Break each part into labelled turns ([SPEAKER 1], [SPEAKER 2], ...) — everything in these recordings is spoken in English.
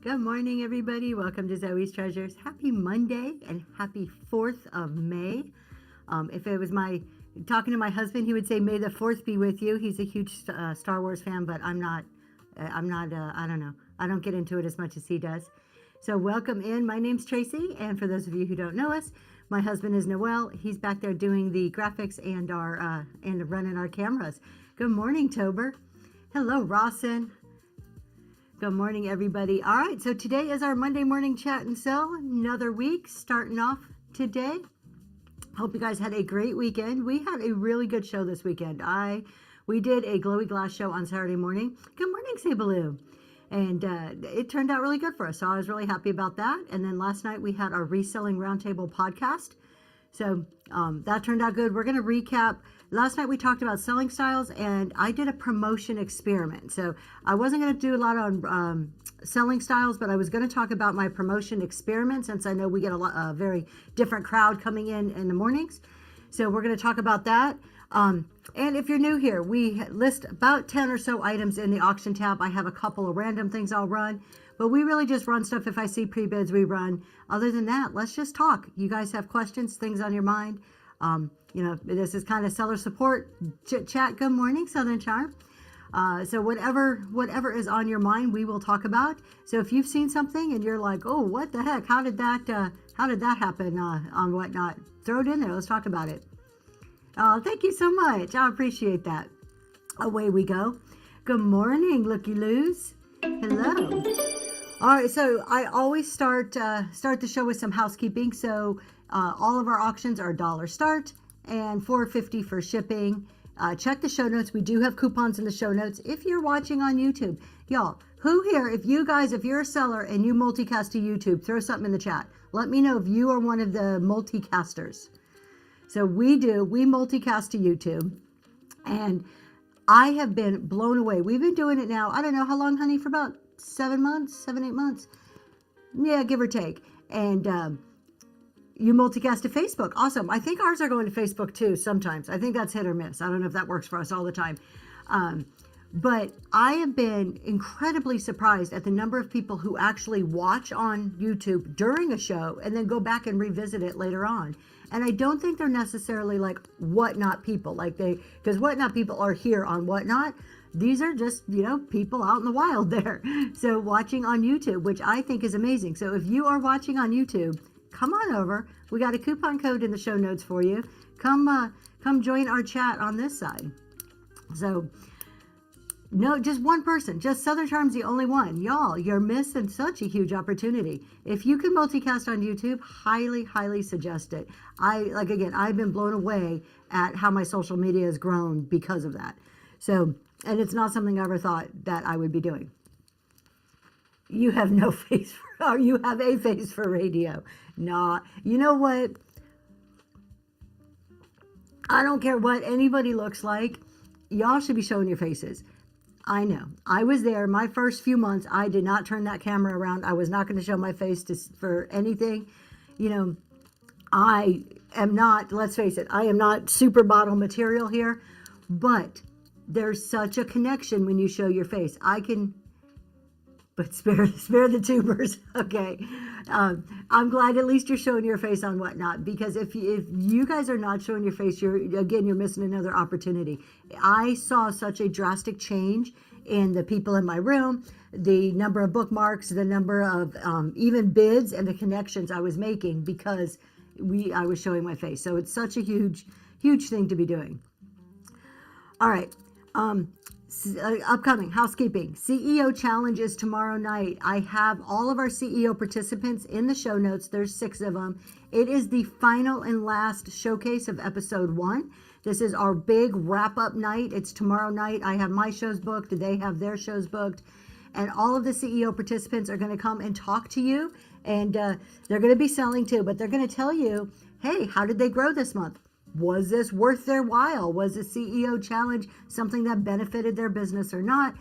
[SPEAKER 1] Good morning, everybody. Welcome to Zoe's Treasures. Happy Monday and happy 4th of May. If it was talking to my husband, he would say, May the 4th be with you. He's a huge Star Wars fan, but I'm not, I don't know. I don't get into it as much as he does. So welcome in. My name's Tracy. And for those of you who don't know us, my husband is Noel. He's back there doing the graphics and running our cameras. Good morning, Tober. Hello, Rawson. Good morning, everybody. All right, so today is our Monday morning chat and sell. Another week starting off today. Hope you guys had a great weekend. We had a really good show this weekend. We did a glowy glass show on Saturday morning. Good morning, Sabaloo. And it turned out really good for us, so I was really happy about that. And then last night we had our Reselling Roundtable podcast. So that turned out good. We're going to recap. Last night we talked about selling styles, and I did a promotion experiment. So I wasn't going to do a lot on selling styles, but I was going to talk about my promotion experiment, since I know we get a very different crowd coming in the mornings. So we're going to talk about that. And if you're new here, we list about 10 or so items in the auction tab. I have a couple of random things I'll run, but we really just run stuff. If I see pre-bids, we run. Other than that, let's just talk. You guys have questions, things on your mind. You know, this is kind of seller support chit chat. Good morning, Southern Charm. So whatever is on your mind, we will talk about. So if you've seen something and you're like, oh, what the heck? How did that happen on Whatnot? Throw it in there. Let's talk about it. Oh, thank you so much. I appreciate that. Away we go. Good morning, Looky Loos. Hello. All right, so I always start the show with some housekeeping. So all of our auctions are $1 start and $4.50 for shipping. Check the show notes. We do have coupons in the show notes. If you're watching on YouTube, y'all, who here, if you're a seller and you multicast to YouTube, throw something in the chat. Let me know if you are one of the multicasters. So we multicast to YouTube, and I have been blown away. We've been doing it now, I don't know how long, honey, for about 7 months, 8 months. Yeah, give or take. And you multicast to Facebook. Awesome. I think ours are going to Facebook too sometimes. I think that's hit or miss. I don't know if that works for us all the time. But I have been incredibly surprised at the number of people who actually watch on YouTube during a show and then go back and revisit it later on. And I don't think they're necessarily like Whatnot people, because Whatnot people are here on Whatnot. These are just, people out in the wild there. So watching on YouTube, which I think is amazing. So if you are watching on YouTube, come on over. We got a coupon code in the show notes for you. Come join our chat on this side. So, no, just one person. Just Southern Charm's the only one. Y'all, you're missing such a huge opportunity. If you can multicast on YouTube, highly, highly suggest it. I've been blown away at how my social media has grown because of that. So, and it's not something I ever thought that I would be doing. You have no face or you have a face for radio. Nah, you know what? I don't care what anybody looks like. Y'all should be showing your faces. I know. I was there my first few months. I did not turn that camera around. I was not going to show my face for anything. I am not, let's face it, I am not supermodel material here, but there's such a connection when you show your face. But spare the tubers. Okay. I'm glad at least you're showing your face on Whatnot, because if you guys are not showing your face, you're missing another opportunity. I saw such a drastic change in the people in my room, the number of bookmarks, the number of even bids, and the connections I was making because I was showing my face. So it's such a huge, huge thing to be doing. All right. Upcoming housekeeping. CEO Challenge is tomorrow night. I have all of our CEO participants in the show notes. There's 6 of them. It is the final and last showcase of episode 1. This is our big wrap-up night. It's tomorrow night. I have my shows booked. They have their shows booked. And all of the CEO participants are going to come and talk to you. And they're going to be selling too, but they're going to tell you, hey, how did they grow this month? Was this worth their while? Was the CEO Challenge something that benefited their business or not?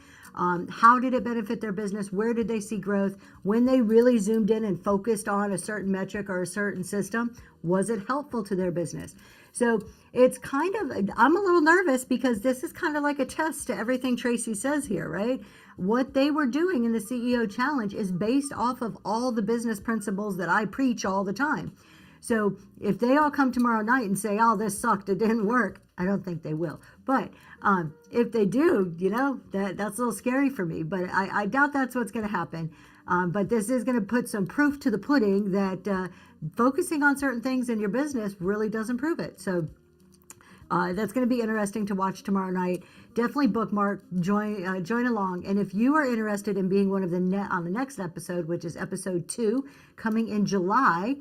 [SPEAKER 1] How did it benefit their business? Where did they see growth? When they really zoomed in and focused on a certain metric or a certain system, was it helpful to their business? So it's kind of, I'm a little nervous because this is kind of like a test to everything Tracy says here, right? what they were doing in the CEO challenge is based off of all the business principles that I preach all the time. So if they all come tomorrow night and say, oh, this sucked, it didn't work, I don't think they will. But if they do, that's a little scary for me. But I doubt that's what's going to happen. But this is going to put some proof to the pudding that focusing on certain things in your business really does improve it. So that's going to be interesting to watch tomorrow night. Definitely bookmark, join along. And if you are interested in being one of on the next episode, which is episode 2, coming in July,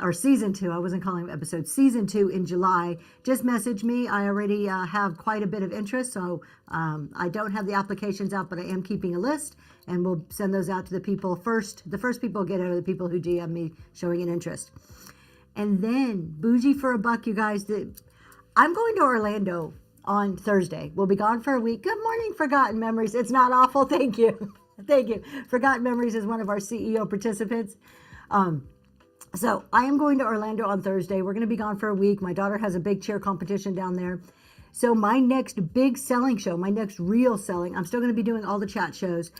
[SPEAKER 1] or season 2, I wasn't calling it episode, season 2 in July, just message me. I already have quite a bit of interest, so I don't have the applications out, but I am keeping a list, and we'll send those out to the people first. The first people get out are the people who DM me showing an interest. And then Bougie for a Buck, you guys. I'm going to Orlando on Thursday. We'll be gone for a week. Good morning, Forgotten Memories. It's not awful. Thank you. Thank you. Forgotten Memories is one of our CEO participants. So I am going to Orlando on Thursday. We're going to be gone for a week. My daughter has a big cheer competition down there. So my next big selling show, my next real selling, I'm still going to be doing all the chat shows,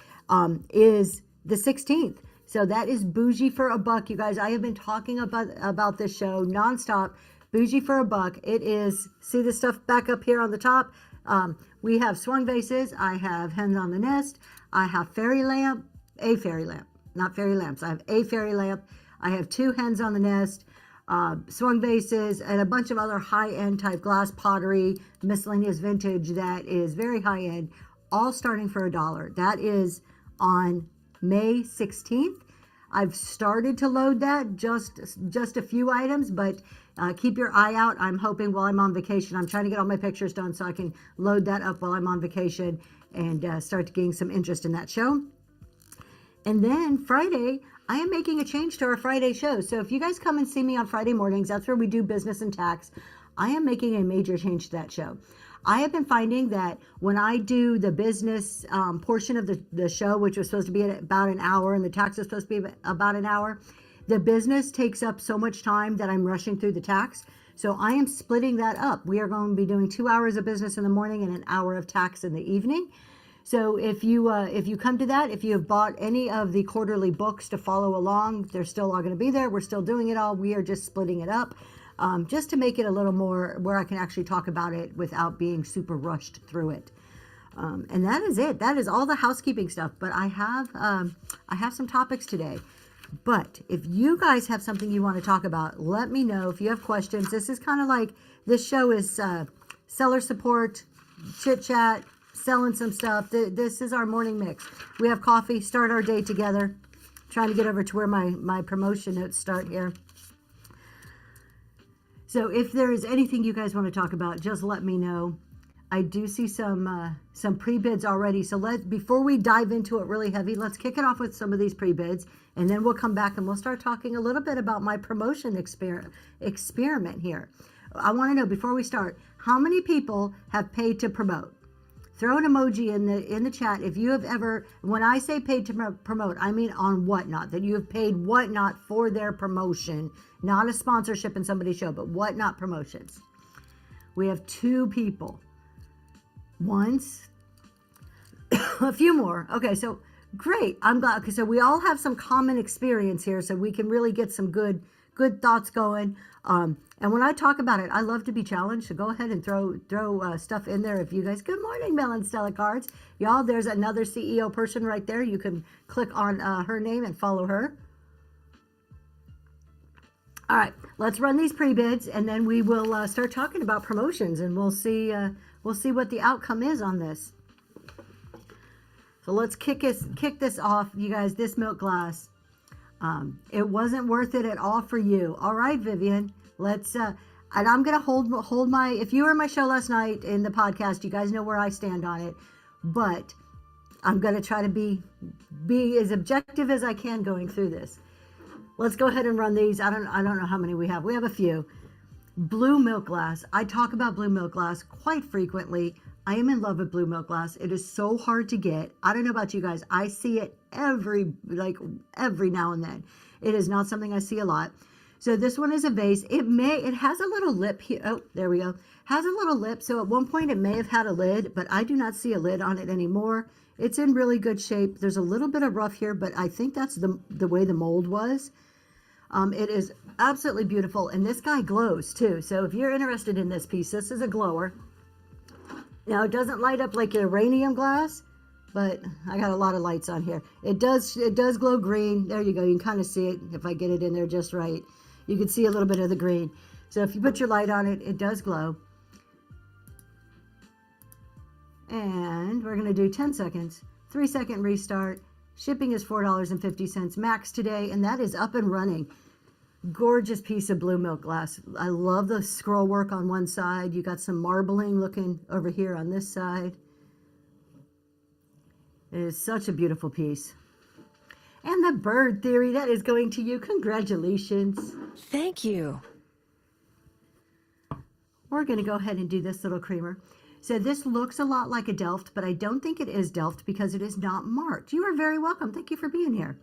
[SPEAKER 1] is the 16th. So that is Bougie for a Buck. You guys, I have been talking about this show nonstop. Bougie for a Buck. It is, see the stuff back up here on the top? We have swung vases. I have hens on the nest. I have fairy lamp, a fairy lamp, not fairy lamps. I have a fairy lamp. I have 2 hens on the nest, swung vases, and a bunch of other high-end type glass pottery, miscellaneous vintage that is very high-end, all starting for $1. That is on May 16th. I've started to load that, just a few items, but keep your eye out. I'm hoping while I'm on vacation, I'm trying to get all my pictures done so I can load that up while I'm on vacation and start to gain some interest in that show. And then Friday, I am making a change to our Friday show. So if you guys come and see me on Friday mornings, that's where we do business and tax. I am making a major change to that show. I have been finding that when I do the business portion of the show, which was supposed to be about an hour, and the tax is supposed to be about an hour, the business takes up so much time that I'm rushing through the tax. So I am splitting that up. We are going to be doing 2 hours of business in the morning and an hour of tax in the evening. So if you come to that, if you have bought any of the quarterly books to follow along, they're still all going to be there. We're still doing it all. We are just splitting it up just to make it a little more where I can actually talk about it without being super rushed through it. And that is it. That is all the housekeeping stuff. But I have some topics today. But if you guys have something you want to talk about, let me know. If you have questions, this is kind of like, this show is seller support, chit chat, selling some stuff. This is our morning mix. We have coffee, start our day together. Trying to get over to where my promotion notes start here. So if there is anything you guys want to talk about, just let me know. I do see some pre-bids already. So before we dive into it really heavy, let's kick it off with some of these pre-bids, and then we'll come back and we'll start talking a little bit about my promotion experiment here. I want to know, before we start, how many people have paid to promote? Throw an emoji in the chat if you have ever, when I say paid to promote, I mean on Whatnot, that you have paid Whatnot for their promotion, not a sponsorship in somebody's show, but Whatnot promotions. We have 2 people. Once, a few more. Okay, so great. I'm glad. Okay, so we all have some common experience here, so we can really get some good thoughts going. And when I talk about it, I love to be challenged. So go ahead and throw stuff in there. If you guys, good morning, Melon Stella Cards, y'all. There's another CEO person right there. You can click on her name and follow her. All right, let's run these pre-bids, and then we will start talking about promotions, and we'll see what the outcome is on this. So let's kick this off, you guys. This milk glass, it wasn't worth it at all for you. All right, Vivian, let's and I'm gonna hold my, if you were in my show last night in the podcast, you guys know where I stand on it, but I'm gonna try to be as objective as I can going through this. Let's go ahead and run these. I don't know how many we have. We have a few. Blue milk glass. I talk about blue milk glass quite frequently. I am in love with blue milk glass. It is so hard to get. I don't know about you guys. I see it every now and then. It is not something I see a lot. So this one is a vase. It has a little lip here. Oh, there we go. Has a little lip. So at one point it may have had a lid, but I do not see a lid on it anymore. It's in really good shape. There's a little bit of rough here, but I think that's the way the mold was. It is absolutely beautiful, and this guy glows too. So if you're interested in this piece, this is a glower. Now, it doesn't light up like uranium glass, but I got a lot of lights on here. It does glow green. There you go. You can kind of see it if I get it in there just right. You can see a little bit of the green. So if you put your light on it, it does glow. And we're going to do 10 seconds, 3-second restart. Shipping is $4.50 max today, and that is up and running. Gorgeous piece of blue milk glass. I love the scroll work on one side. You got some marbling looking over here on this side. It is such a beautiful piece. And the bird theory, that is going to you. Congratulations.
[SPEAKER 2] Thank you.
[SPEAKER 1] We're going to go ahead and do this little creamer. So this looks a lot like a Delft, but I don't think it is Delft because it is not marked. You are very welcome. Thank you for being here.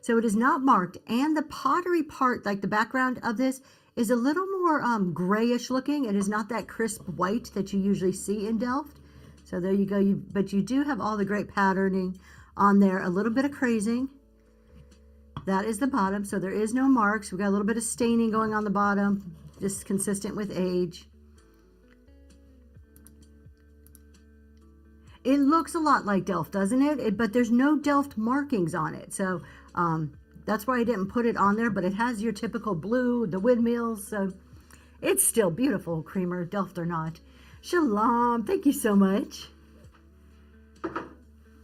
[SPEAKER 1] So it is not marked, and the pottery part, like the background of this, is a little more grayish looking. It is not that crisp white that you usually see in Delft. So there you go. But you do have all the great patterning on there. A little bit of crazing. That is the bottom, so there is no marks. We've got a little bit of staining going on the bottom, just consistent with age. It looks a lot like Delft, doesn't it? But there's no Delft markings on it. So that's why I didn't put it on there. But it has your typical blue, the windmills. So it's still beautiful, creamer, Delft or not. Shalom. Thank you so much.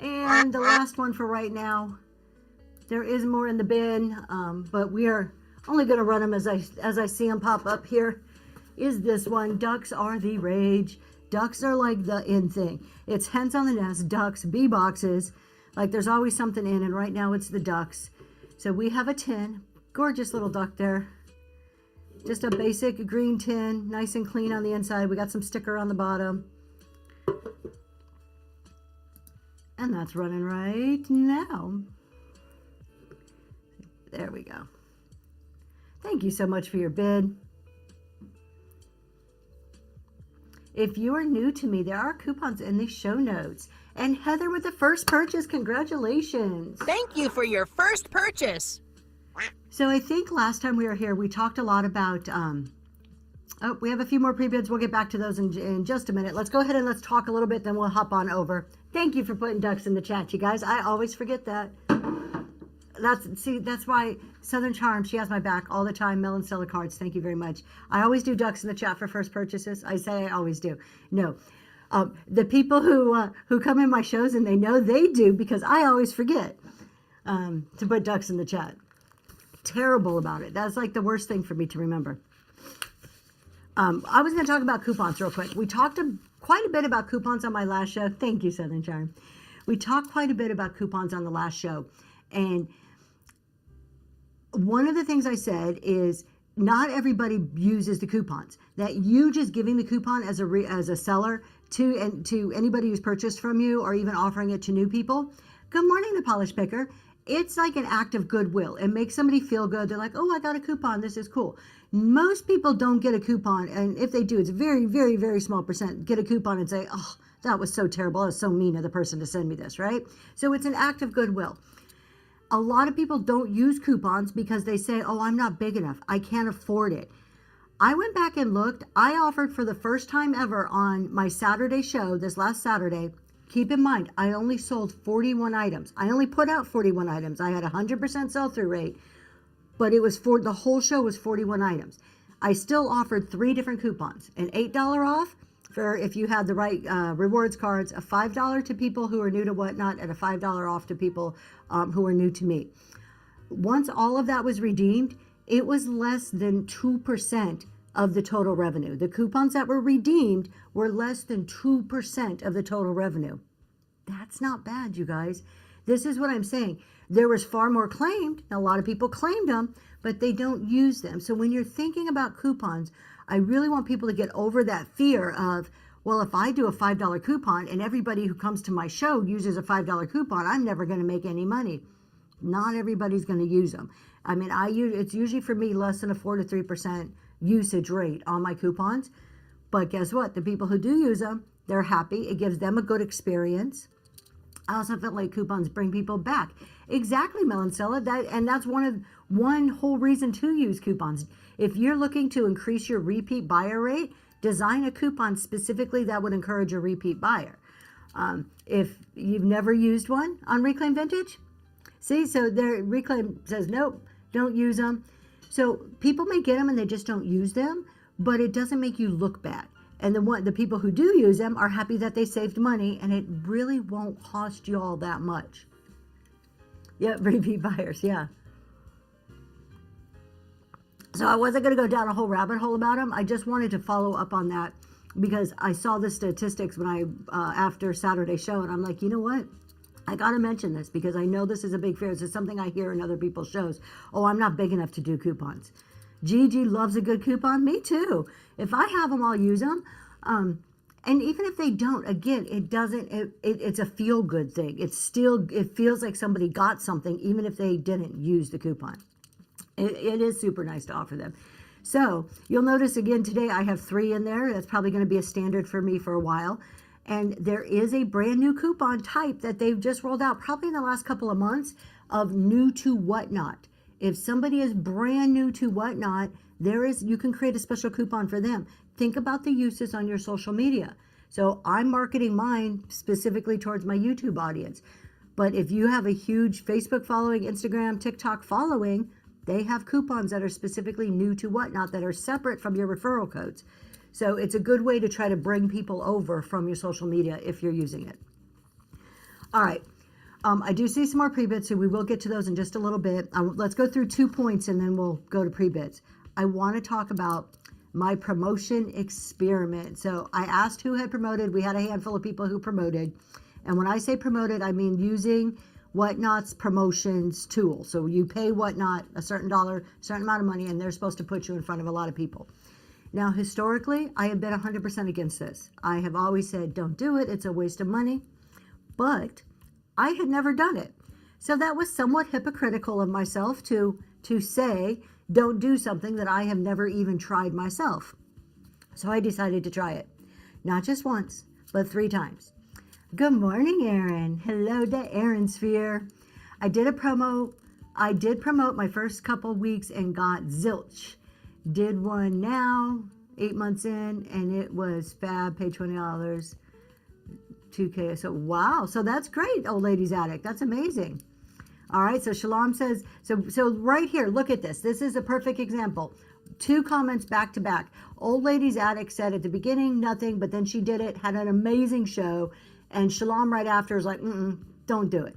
[SPEAKER 1] And the last one for right now. There is more in the bin, but we are only going to run them as I see them pop up here. Is this one. Ducks are the rage. Ducks are like the in thing. It's hens on the nest, ducks, bee boxes. Like there's always something in, and right now it's the ducks. So we have a tin. Gorgeous little duck there. Just a basic green tin, nice and clean on the inside. We got some sticker on the bottom. And that's running right now. There we go. Thank you so much for your bid. If you are new to me, there are coupons in the show notes. And Heather with the first purchase, congratulations.
[SPEAKER 2] Thank you for your first purchase.
[SPEAKER 1] So I think last time we were here, we talked a lot about, oh, we have a few more pre-bids. We'll get back to those in just a minute. Let's go ahead and let's talk a little bit, then we'll hop on over. Thank you for putting ducks in the chat, you guys. I always forget that. That's why Southern Charm, she has my back all the time. Melon Stella Cards, thank you very much. I always do ducks in the chat for first purchases. I say I always do. No, the people who come in my shows and they know they do because I always forget to put ducks in the chat. Terrible about it. That's like the worst thing for me to remember. I was going to talk about coupons real quick. We talked quite a bit about coupons on my last show. Thank you, Southern Charm. We talked quite a bit about coupons on the last show, and one of the things I said is not everybody uses the coupons. That you just giving the coupon as a seller to anybody who's purchased from you, or even offering it to new people. Good morning, the Polish Picker. It's like an act of goodwill. It makes somebody feel good. They're like, oh, I got a coupon. This is cool. Most people don't get a coupon, and if they do, it's very, very, very small percent get a coupon and say, oh, that was so terrible. That was so mean of the person to send me this, right? So it's an act of goodwill. A lot of people don't use coupons because they say, oh, I'm not big enough. I can't afford it. I went back and looked. I offered for the first time ever on my Saturday show, this last Saturday. Keep in mind, I only sold 41 items. I only put out 41 items. I had a 100% sell-through rate, but it was the whole show was 41 items. I still offered 3 different coupons. An $8 off for if you had the right rewards cards, a $5 to people who are new to Whatnot, and a $5 off to people who are new to me. Once all of that was redeemed, it was less than 2% of the total revenue. The coupons that were redeemed were less than 2% of the total revenue. That's not bad, you guys. This is what I'm saying. There was far more claimed. A lot of people claimed them, but they don't use them. So when you're thinking about coupons, I really want people to get over that fear of, well, if I do a $5 coupon and everybody who comes to my show uses a $5 coupon, I'm never going to make any money. Not everybody's going to use them. I mean, it's usually for me less than a 4 to 3% usage rate on my coupons. But guess what? The people who do use them, they're happy. It gives them a good experience. I also feel like coupons bring people back. Exactly, Melancella. That's one whole reason to use coupons. If you're looking to increase your repeat buyer rate, design a coupon specifically that would encourage a repeat buyer. If you've never used one on Reclaim Vintage, see, so there Reclaim says nope, don't use them. So people may get them and they just don't use them, but it doesn't make you look bad. And the people who do use them are happy that they saved money, and it really won't cost you all that much. Yeah, repeat buyers, yeah. So I wasn't going to go down a whole rabbit hole about them. I just wanted to follow up on that because I saw the statistics when after Saturday show, and I'm like, you know what? I got to mention this because I know this is a big fear. This is something I hear in other people's shows. Oh, I'm not big enough to do coupons. Gigi loves a good coupon. Me too. If I have them, I'll use them. And even if they don't, again, it's a feel good thing. It feels like somebody got something, even if they didn't use the coupon. It is super nice to offer them. So you'll notice again today, I have 3 in there. That's probably going to be a standard for me for a while. And there is a brand new coupon type that they've just rolled out probably in the last couple of months of new to whatnot. If somebody is brand new to whatnot, you can create a special coupon for them. Think about the uses on your social media. So I'm marketing mine specifically towards my YouTube audience. But if you have a huge Facebook following, Instagram, TikTok following, they have coupons that are specifically new to whatnot that are separate from your referral codes. So it's a good way to try to bring people over from your social media if you're using it. All right. I do see some more pre-bids, so we will get to those in just a little bit. Let's go through 2 points and then we'll go to pre-bids. I want to talk about my promotion experiment. So I asked who had promoted. We had a handful of people who promoted. And when I say promoted, I mean using Whatnot's promotions tool. So you pay Whatnot a certain amount of money, and they're supposed to put you in front of a lot of people. Now, historically, I have been 100% against this. I have always said, don't do it. It's a waste of money. But I had never done it. So that was somewhat hypocritical of myself to say, don't do something that I have never even tried myself. So I decided to try it. Not just once, but 3 times. Good morning, Erin. Hello to Erin Sphere. I did promote my first couple weeks and got zilch. Did one now, 8 months in, and it was fab, paid $20. 2K. So wow, so that's great, Old Ladies Attic. That's amazing. All right, so Shalom says, so right here, look at this. This is a perfect example. 2 comments back to back. Old Ladies Attic said at the beginning nothing, but then she did it, had an amazing show, and Shalom right after is like, don't do it.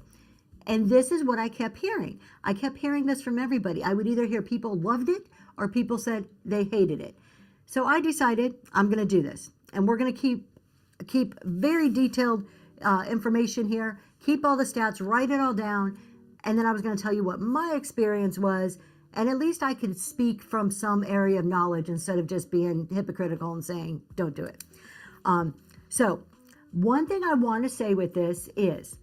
[SPEAKER 1] And this is what I kept hearing. I kept hearing this from everybody. I would either hear people loved it or people said they hated it. So I decided I'm going to do this, and we're going to keep very detailed information here, keep all the stats, write it all down, and then I was going to tell you what my experience was, and at least I could speak from some area of knowledge instead of just being hypocritical and saying, don't do it. So one thing I want to say with this is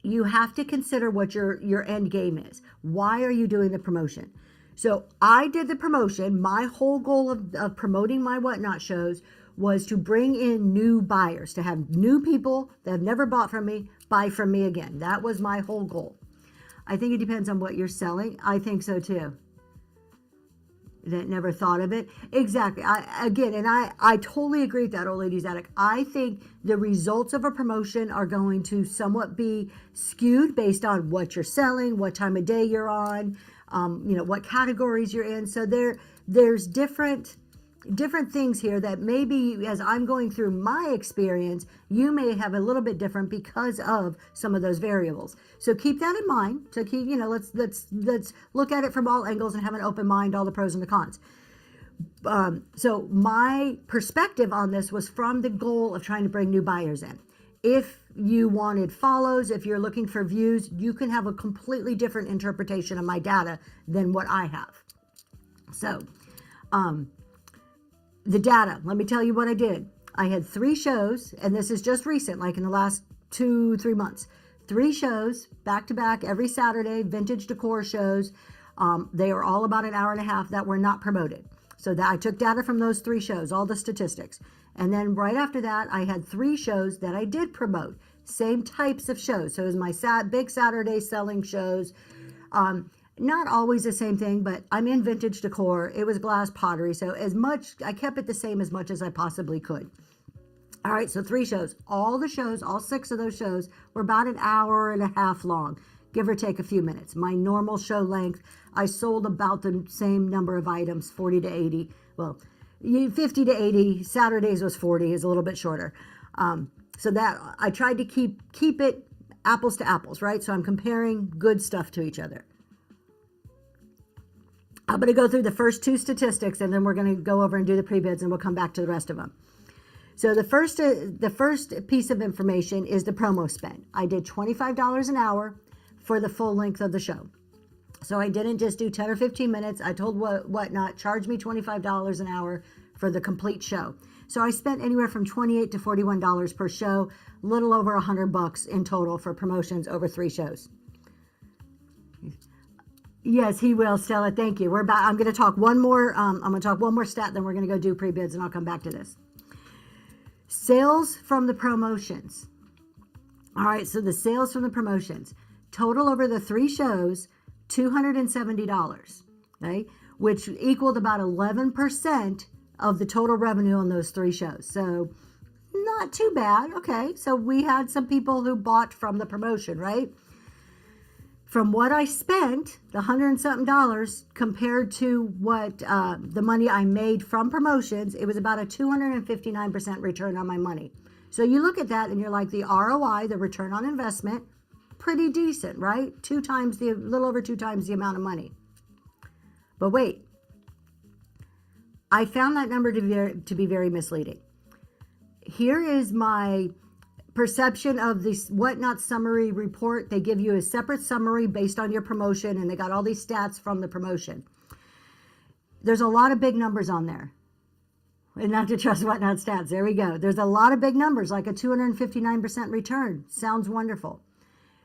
[SPEAKER 1] you have to consider what your end game is. Why are you doing the promotion? So I did the promotion. My whole goal of promoting my Whatnot shows was to bring in new buyers, to have new people that have never bought from me buy from me again. That was my whole goal. I think it depends on what you're selling. I think so too. That never thought of it. Exactly. I totally agree with that, Old Ladies Attic. I think the results of a promotion are going to somewhat be skewed based on what you're selling, what time of day you're on, what categories you're in. So there's different things here that maybe as I'm going through my experience, you may have a little bit different because of some of those variables. So keep that in mind. So keep, let's look at it from all angles and have an open mind, all the pros and the cons. So my perspective on this was from the goal of trying to bring new buyers in. If you wanted follows, if you're looking for views, you can have a completely different interpretation of my data than what I have. So, the data, let me tell you what I did. I had 3 shows, and this is just recent, like in the last 2-3 months. 3 shows back to back every Saturday, vintage decor shows. They are all about an hour and a half that were not promoted. So that I took data from those 3 shows, all the statistics. And then right after that, I had 3 shows that I did promote. same types of shows. So it was my big Saturday selling shows. Not always the same thing, but I'm in vintage decor. It was glass pottery. So I kept it the same as much as I possibly could. All right, so 3 shows. All 6 of those shows were about an hour and a half long, give or take a few minutes. My normal show length, I sold about the same number of items, 40 to 80. Well, 50 to 80. Saturdays was 40, is a little bit shorter. So that I tried to keep it apples to apples, right? So I'm comparing good stuff to each other. I'm going to go through the first 2 statistics, and then we're going to go over and do the pre-bids, and we'll come back to the rest of them. So the first piece of information is the promo spend. I did $25 an hour for the full length of the show. So I didn't just do 10 or 15 minutes. I told Whatnot, charge me $25 an hour for the complete show. So I spent anywhere from $28 to $41 per show, a little over $100 in total for promotions over 3 shows. Yes, he will, Stella. Thank you. I'm going to talk one more. I'm going to talk one more stat, then we're going to go do pre-bids, and I'll come back to this. Sales from the promotions. All right, so the sales from the promotions total over the 3 shows, $270, okay, which equaled about 11% of the total revenue on those 3 shows. So not too bad. Okay, so we had some people who bought from the promotion, right? From what I spent, the $100 and something compared to what the money I made from promotions, it was about a 259% return on my money. So you look at that and you're like, the ROI, the return on investment, pretty decent, right? A little over 2 times the amount of money. But wait, I found that number to be very misleading. Here is my perception of this Whatnot summary report. They give you a separate summary based on your promotion, and they got all these stats from the promotion. There's a lot of big numbers on there. And not to trust Whatnot stats. There we go. There's a lot of big numbers, like a 259% return. Sounds wonderful.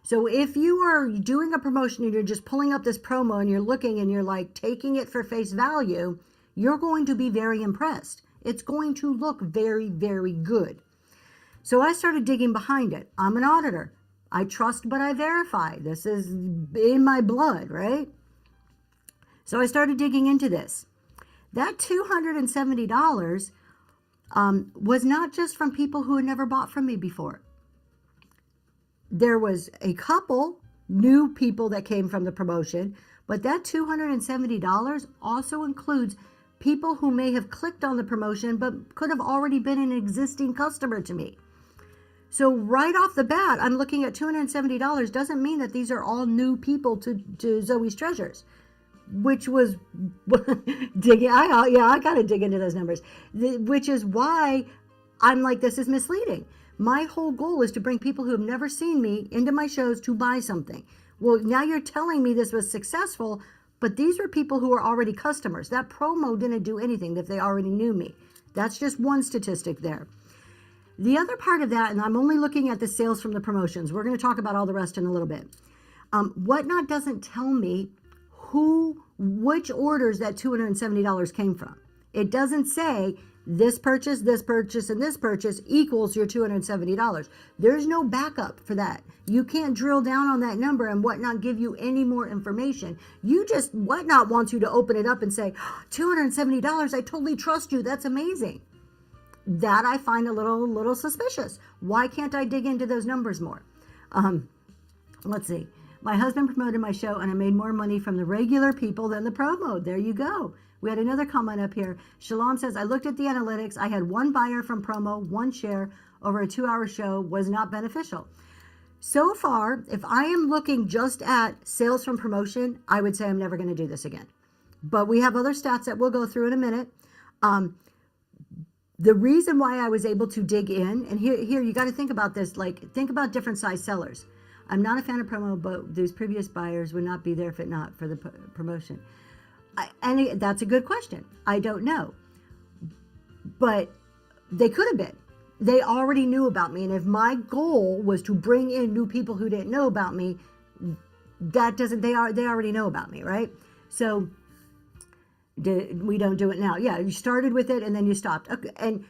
[SPEAKER 1] So if you are doing a promotion and you're just pulling up this promo and you're looking and you're like taking it for face value, you're going to be very impressed. It's going to look very, very good. So I started digging behind it. I'm an auditor. I trust but I verify. This is in my blood, right? So I started digging into this. That $270 was not just from people who had never bought from me before. There was a couple new people that came from the promotion, but that $270 also includes people who may have clicked on the promotion but could have already been an existing customer to me. So right off the bat, I'm looking at $270 doesn't mean that these are all new people to Zoe's Treasures, which was digging. I got to dig into those numbers, which is why I'm like, this is misleading. My whole goal is to bring people who have never seen me into my shows to buy something. Well, now you're telling me this was successful, but these were people who are already customers. That promo didn't do anything if they already knew me. That's just one statistic there. The other part of that, and I'm only looking at the sales from the promotions. We're going to talk about all the rest in a little bit. Whatnot doesn't tell me which orders that $270 came from. It doesn't say this purchase, and this purchase equals your $270. There's no backup for that. You can't drill down on that number and Whatnot give you any more information. Whatnot wants you to open it up and say, $270, I totally trust you. That's amazing. That I find a little suspicious. Why can't I dig into those numbers more? Let's see. My husband promoted my show and I made more money from the regular people than the promo. There you go. We had another comment up here. Shalom says, I looked at the analytics. I had 1 buyer from promo, 1 share over a 2-hour show was not beneficial. So far, if I am looking just at sales from promotion, I would say I'm never going to do this again. But we have other stats that we'll go through in a minute. The reason why I was able to dig in, and here you got to think about this, like think about different size sellers. I'm not a fan of promo, but those previous buyers would not be there if it not for the promotion. And that's a good question. I don't know. But they could have been. They already knew about me. And if my goal was to bring in new people who didn't know about me, they already know about me, right? So we don't do it now. Yeah, you started with it and then you stopped. Okay. And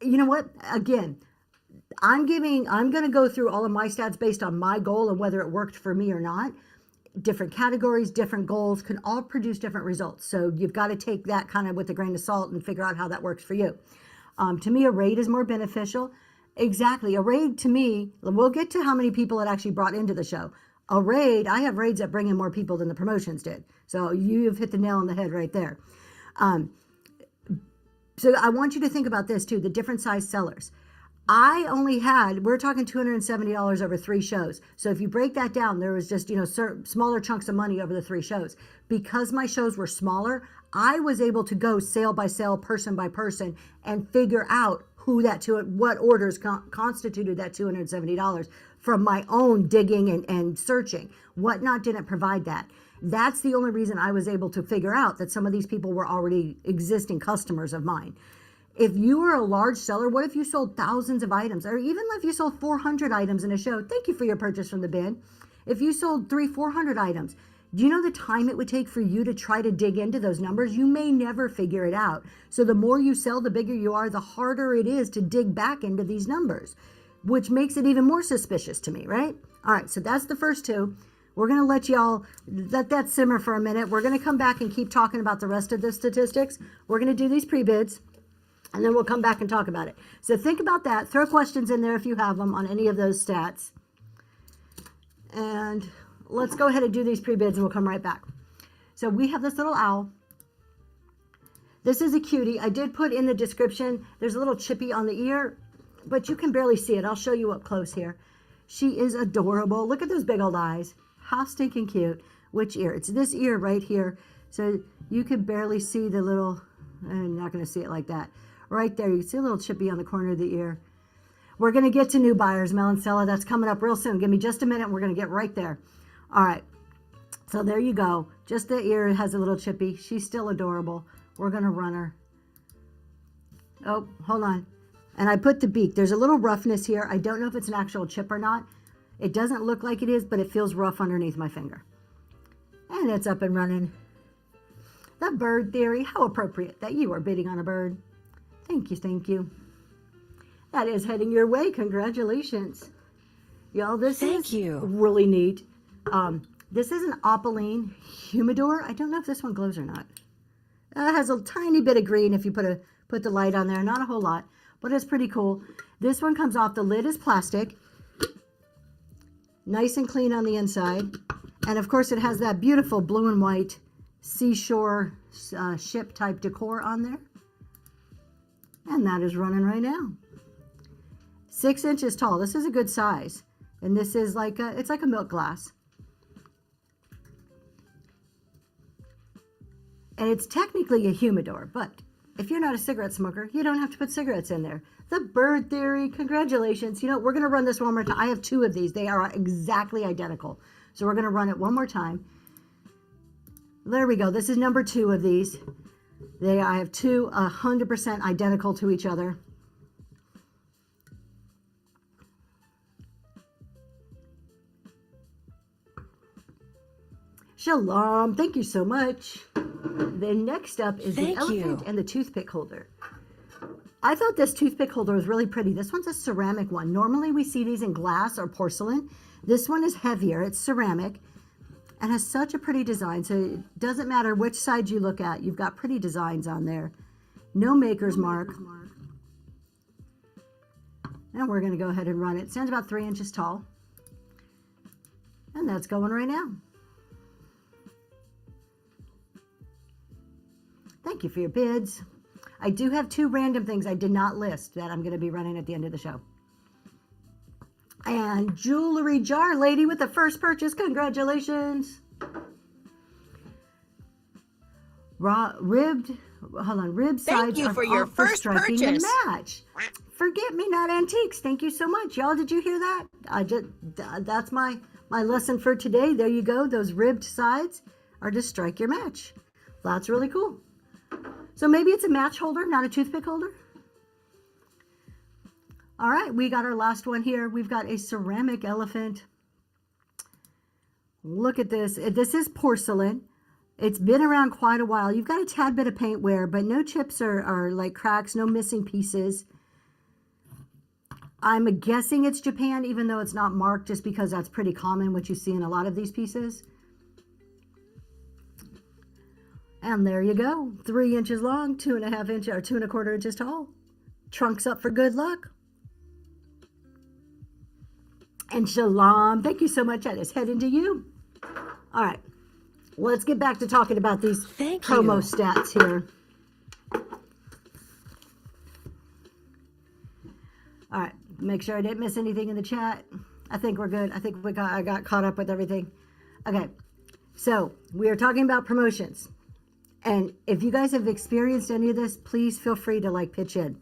[SPEAKER 1] you know what? Again, I'm going to go through all of my stats based on my goal and whether it worked for me or not. Different categories, different goals can all produce different results. So you've got to take that kind of with a grain of salt and figure out how that works for you. To me, a raid is more beneficial. Exactly. A raid to me, we'll get to how many people it actually brought into the show. A raid, I have raids that bring in more people than the promotions did. So you've hit the nail on the head right there. So I want you to think about this too, the different size sellers. We're talking $270 over 3 shows. So if you break that down, there was just, smaller chunks of money over the 3 shows. Because my shows were smaller, I was able to go sale by sale, person by person, and figure out what orders constituted that $270 from my own digging and searching. Whatnot didn't provide that. That's the only reason I was able to figure out that some of these people were already existing customers of mine. If you were a large seller, what if you sold thousands of items? Or even if you sold 400 items in a show? Thank you for your purchase from the bin. If you sold 400 items, do you know the time it would take for you to try to dig into those numbers? You may never figure it out. So the more you sell, the bigger you are, the harder it is to dig back into these numbers, which makes it even more suspicious to me, right? All right, so that's the first 2. We're going to let that simmer for a minute. We're going to come back and keep talking about the rest of the statistics. We're going to do these pre-bids. And then we'll come back and talk about it. So think about that. Throw questions in there if you have them on any of those stats. And let's go ahead and do these pre-bids and we'll come right back. So we have this little owl. This is a cutie. I did put in the description, there's a little chippy on the ear, but you can barely see it. I'll show you up close here. She is adorable. Look at those big old eyes. How stinking cute. Which ear? It's this ear right here. So you can barely see the little, I'm not going to see it like that. Right there, you can see a little chippy on the corner of the ear. We're going to get to new buyers, Melancella. That's coming up real soon. Give me just a minute, and we're going to get right there. All right. So there you go. Just the ear has a little chippy. She's still adorable. We're going to run her. Oh, hold on. And I put the beak. There's a little roughness here. I don't know if it's an actual chip or not. It doesn't look like it is, but it feels rough underneath my finger. And it's up and running. The bird theory. How appropriate that you are bidding on a bird. Thank you, thank you. That is heading your way. Congratulations. Y'all, this is really neat. This is an opaline humidor. I don't know if this one glows or not. It has a tiny bit of green if you put the light on there. Not a whole lot, but it's pretty cool. This one comes off. The lid is plastic. Nice and clean on the inside. And of course, it has that beautiful blue and white seashore ship type decor on there. And that is running right now. 6 inches tall. This is a good size. And this is it's like a milk glass. And it's technically a humidor, but if you're not a cigarette smoker, you don't have to put cigarettes in there. The bird theory, congratulations. We're going to run this one more time. I have 2 of these. They are exactly identical. So we're going to run it one more time. There we go. This is number 2 of these. I have 2 100% identical to each other. Shalom. Thank you so much. Then next up is the elephant and the toothpick holder. I thought this toothpick holder was really pretty. This one's a ceramic one. Normally we see these in glass or porcelain. This one is heavier. It's ceramic and has such a pretty design. So it doesn't matter which side you look at. You've got pretty designs on there. No maker's mark. And we're going to go ahead and run it. It stands about 3 inches tall. And that's going right now. Thank you for your bids. I do have 2 random things I did not list that I'm going to be running at the end of the show. And jewelry jar lady with the first purchase. Congratulations. Ribbed sides.
[SPEAKER 2] Thank you for your first
[SPEAKER 1] striking
[SPEAKER 2] purchase.
[SPEAKER 1] The match. Forget me not antiques. Thank you so much. Y'all, did you hear that? That's my lesson for today. There you go. Those ribbed sides are to strike your match. That's really cool. So maybe it's a match holder, not a toothpick holder. All right, we got our last one here. We've got a ceramic elephant. Look at this. This is porcelain. It's been around quite a while. You've got a tad bit of paint wear, but no chips or like cracks, no missing pieces. I'm guessing it's Japan, even though it's not marked, just because that's pretty common, what you see in a lot of these pieces. And there you go. 3 inches long, 2.5 inches, or 2.25 inches tall. Trunks up for good luck. And shalom. Thank you so much. I just head into you. All right. Let's get back to talking about these promo stats here. All right. Make sure I didn't miss anything in the chat. I think we're good. I think I got caught up with everything. Okay. So we are talking about promotions. And if you guys have experienced any of this, please feel free to pitch in.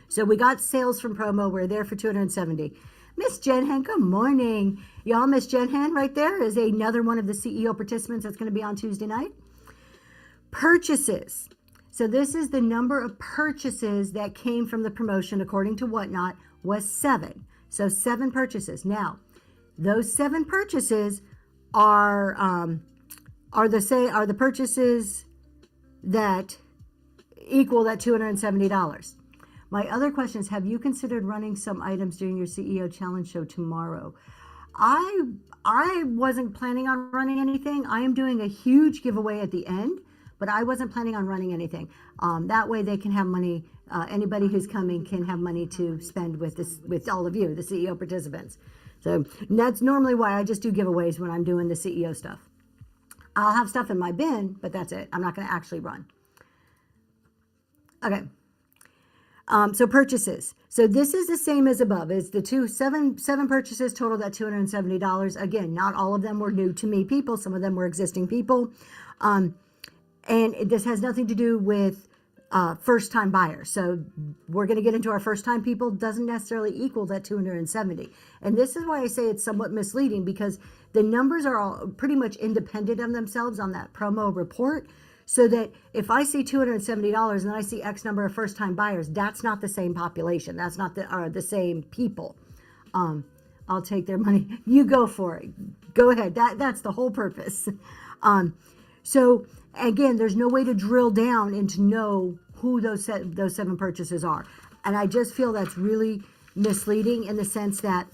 [SPEAKER 1] So we got sales from promo. We're there for 270. Miss Jenhan, good morning. Y'all, Miss Jenhan right there is another one of the CEO participants that's going to be on Tuesday night. Purchases. So this is the number of purchases that came from the promotion, according to Whatnot, was 7. So 7 purchases. Now, those 7 purchases are the purchases that equal that $270. My other question is, have you considered running some items during your CEO Challenge show tomorrow? I wasn't planning on running anything. I am doing a huge giveaway at the end, but I wasn't planning on running anything. That way they can have money. Anybody who's coming can have money to spend with all of you, the CEO participants. So that's normally why I just do giveaways when I'm doing the CEO stuff. I'll have stuff in my bin, but that's it. I'm not going to actually run. Okay. So purchases. So this is the same as above. It's the seven purchases total that $270. Again, not all of them were new to me people. Some of them were existing people. And this has nothing to do with first-time buyers. So we're going to get into our first-time people. Doesn't necessarily equal that 270. And this is why I say it's somewhat misleading, because the numbers are all pretty much independent of themselves on that promo report. So that if I see $270 and then I see X number of first-time buyers, that's not the same population. That's not the same people. I'll take their money. You go for it. Go ahead. That's the whole purpose. So again, there's no way to drill down and to know who those 7 purchases are. And I just feel that's really misleading in the sense that,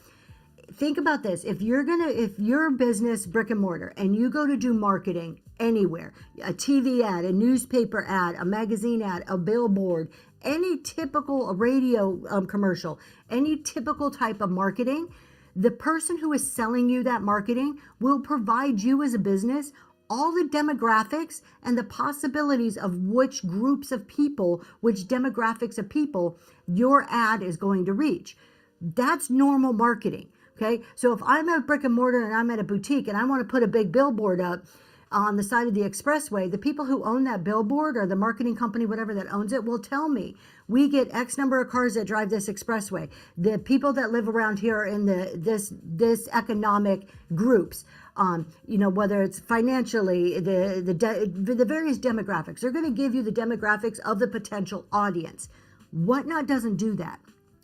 [SPEAKER 1] think about this. If you're a business, brick and mortar, and you go to do marketing anywhere, a TV ad, a newspaper ad, a magazine ad, a billboard, any typical radio commercial, any typical type of marketing, the person who is selling you that marketing will provide you as a business all the demographics and the possibilities of which groups of people, which demographics of people your ad is going to reach. That's normal marketing. Okay, so if I'm at brick and mortar and I'm at a boutique and I want to put a big billboard up on the side of the expressway, the people who own that billboard or the marketing company, whatever that owns it, will tell me, we get X number of cars that drive this expressway. The people that live around here are in this economic groups. Whether it's financially, the various demographics, they're going to give you the demographics of the potential audience. Whatnot doesn't do that.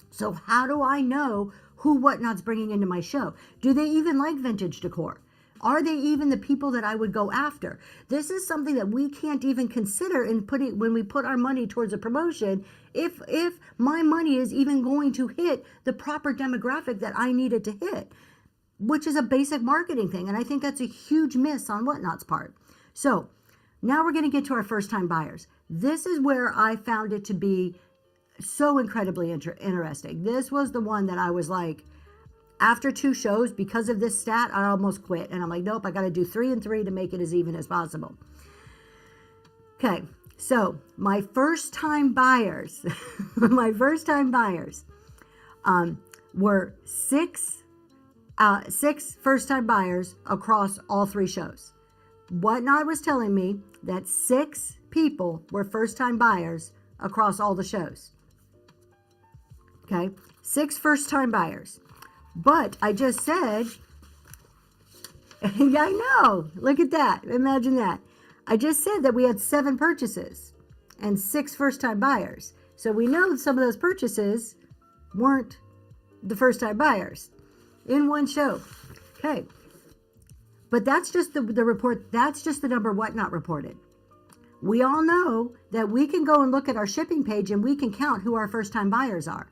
[SPEAKER 1] So how do I know who Whatnot's bringing into my show? Do they even like vintage decor? Are they even the people that I would go after? This is something that we can't even consider when we put our money towards a promotion. If my money is even going to hit the proper demographic that I need it to hit, which is a basic marketing thing. And I think that's a huge miss on Whatnot's part. So now we're going to get to our first-time buyers. This is where I found it to be so incredibly interesting. This was the one that I was like, after 2 shows, because of this stat, I almost quit. And I'm like, nope, I got to do 3 and 3 to make it as even as possible. Okay, so my first-time buyers, were 6 first-time buyers across all 3 shows. Whatnot was telling me that 6 people were first-time buyers across all the shows. Okay, 6 first-time buyers. But I just said, yeah, I know. Look at that. Imagine that. I just said that we had 7 purchases and 6 first-time buyers. So we know some of those purchases weren't the first-time buyers in one show. Okay. But that's just the report. That's just the number Whatnot reported. We all know that we can go and look at our shipping page and we can count who our first-time buyers are.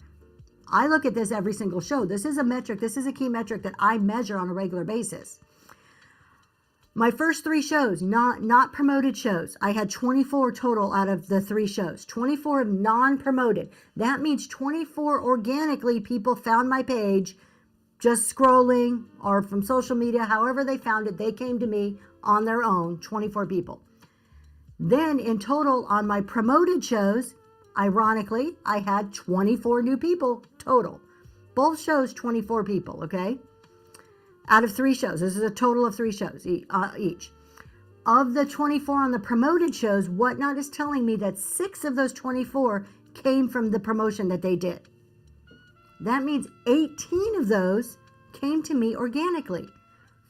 [SPEAKER 1] I look at this every single show. This is a metric. This is a key metric that I measure on a regular basis. My first 3 shows, not promoted shows, I had 24 total out of the 3 shows. 24 non-promoted. That means 24 organically people found my page just scrolling or from social media, however they found it, they came to me on their own, 24 people. Then in total on my promoted shows, ironically, I had 24 new people total. Both shows, 24 people, okay? Out of 3 shows. This is a total of 3 shows each. Of the 24 on the promoted shows, Whatnot is telling me that 6 of those 24 came from the promotion that they did. That means 18 of those came to me organically.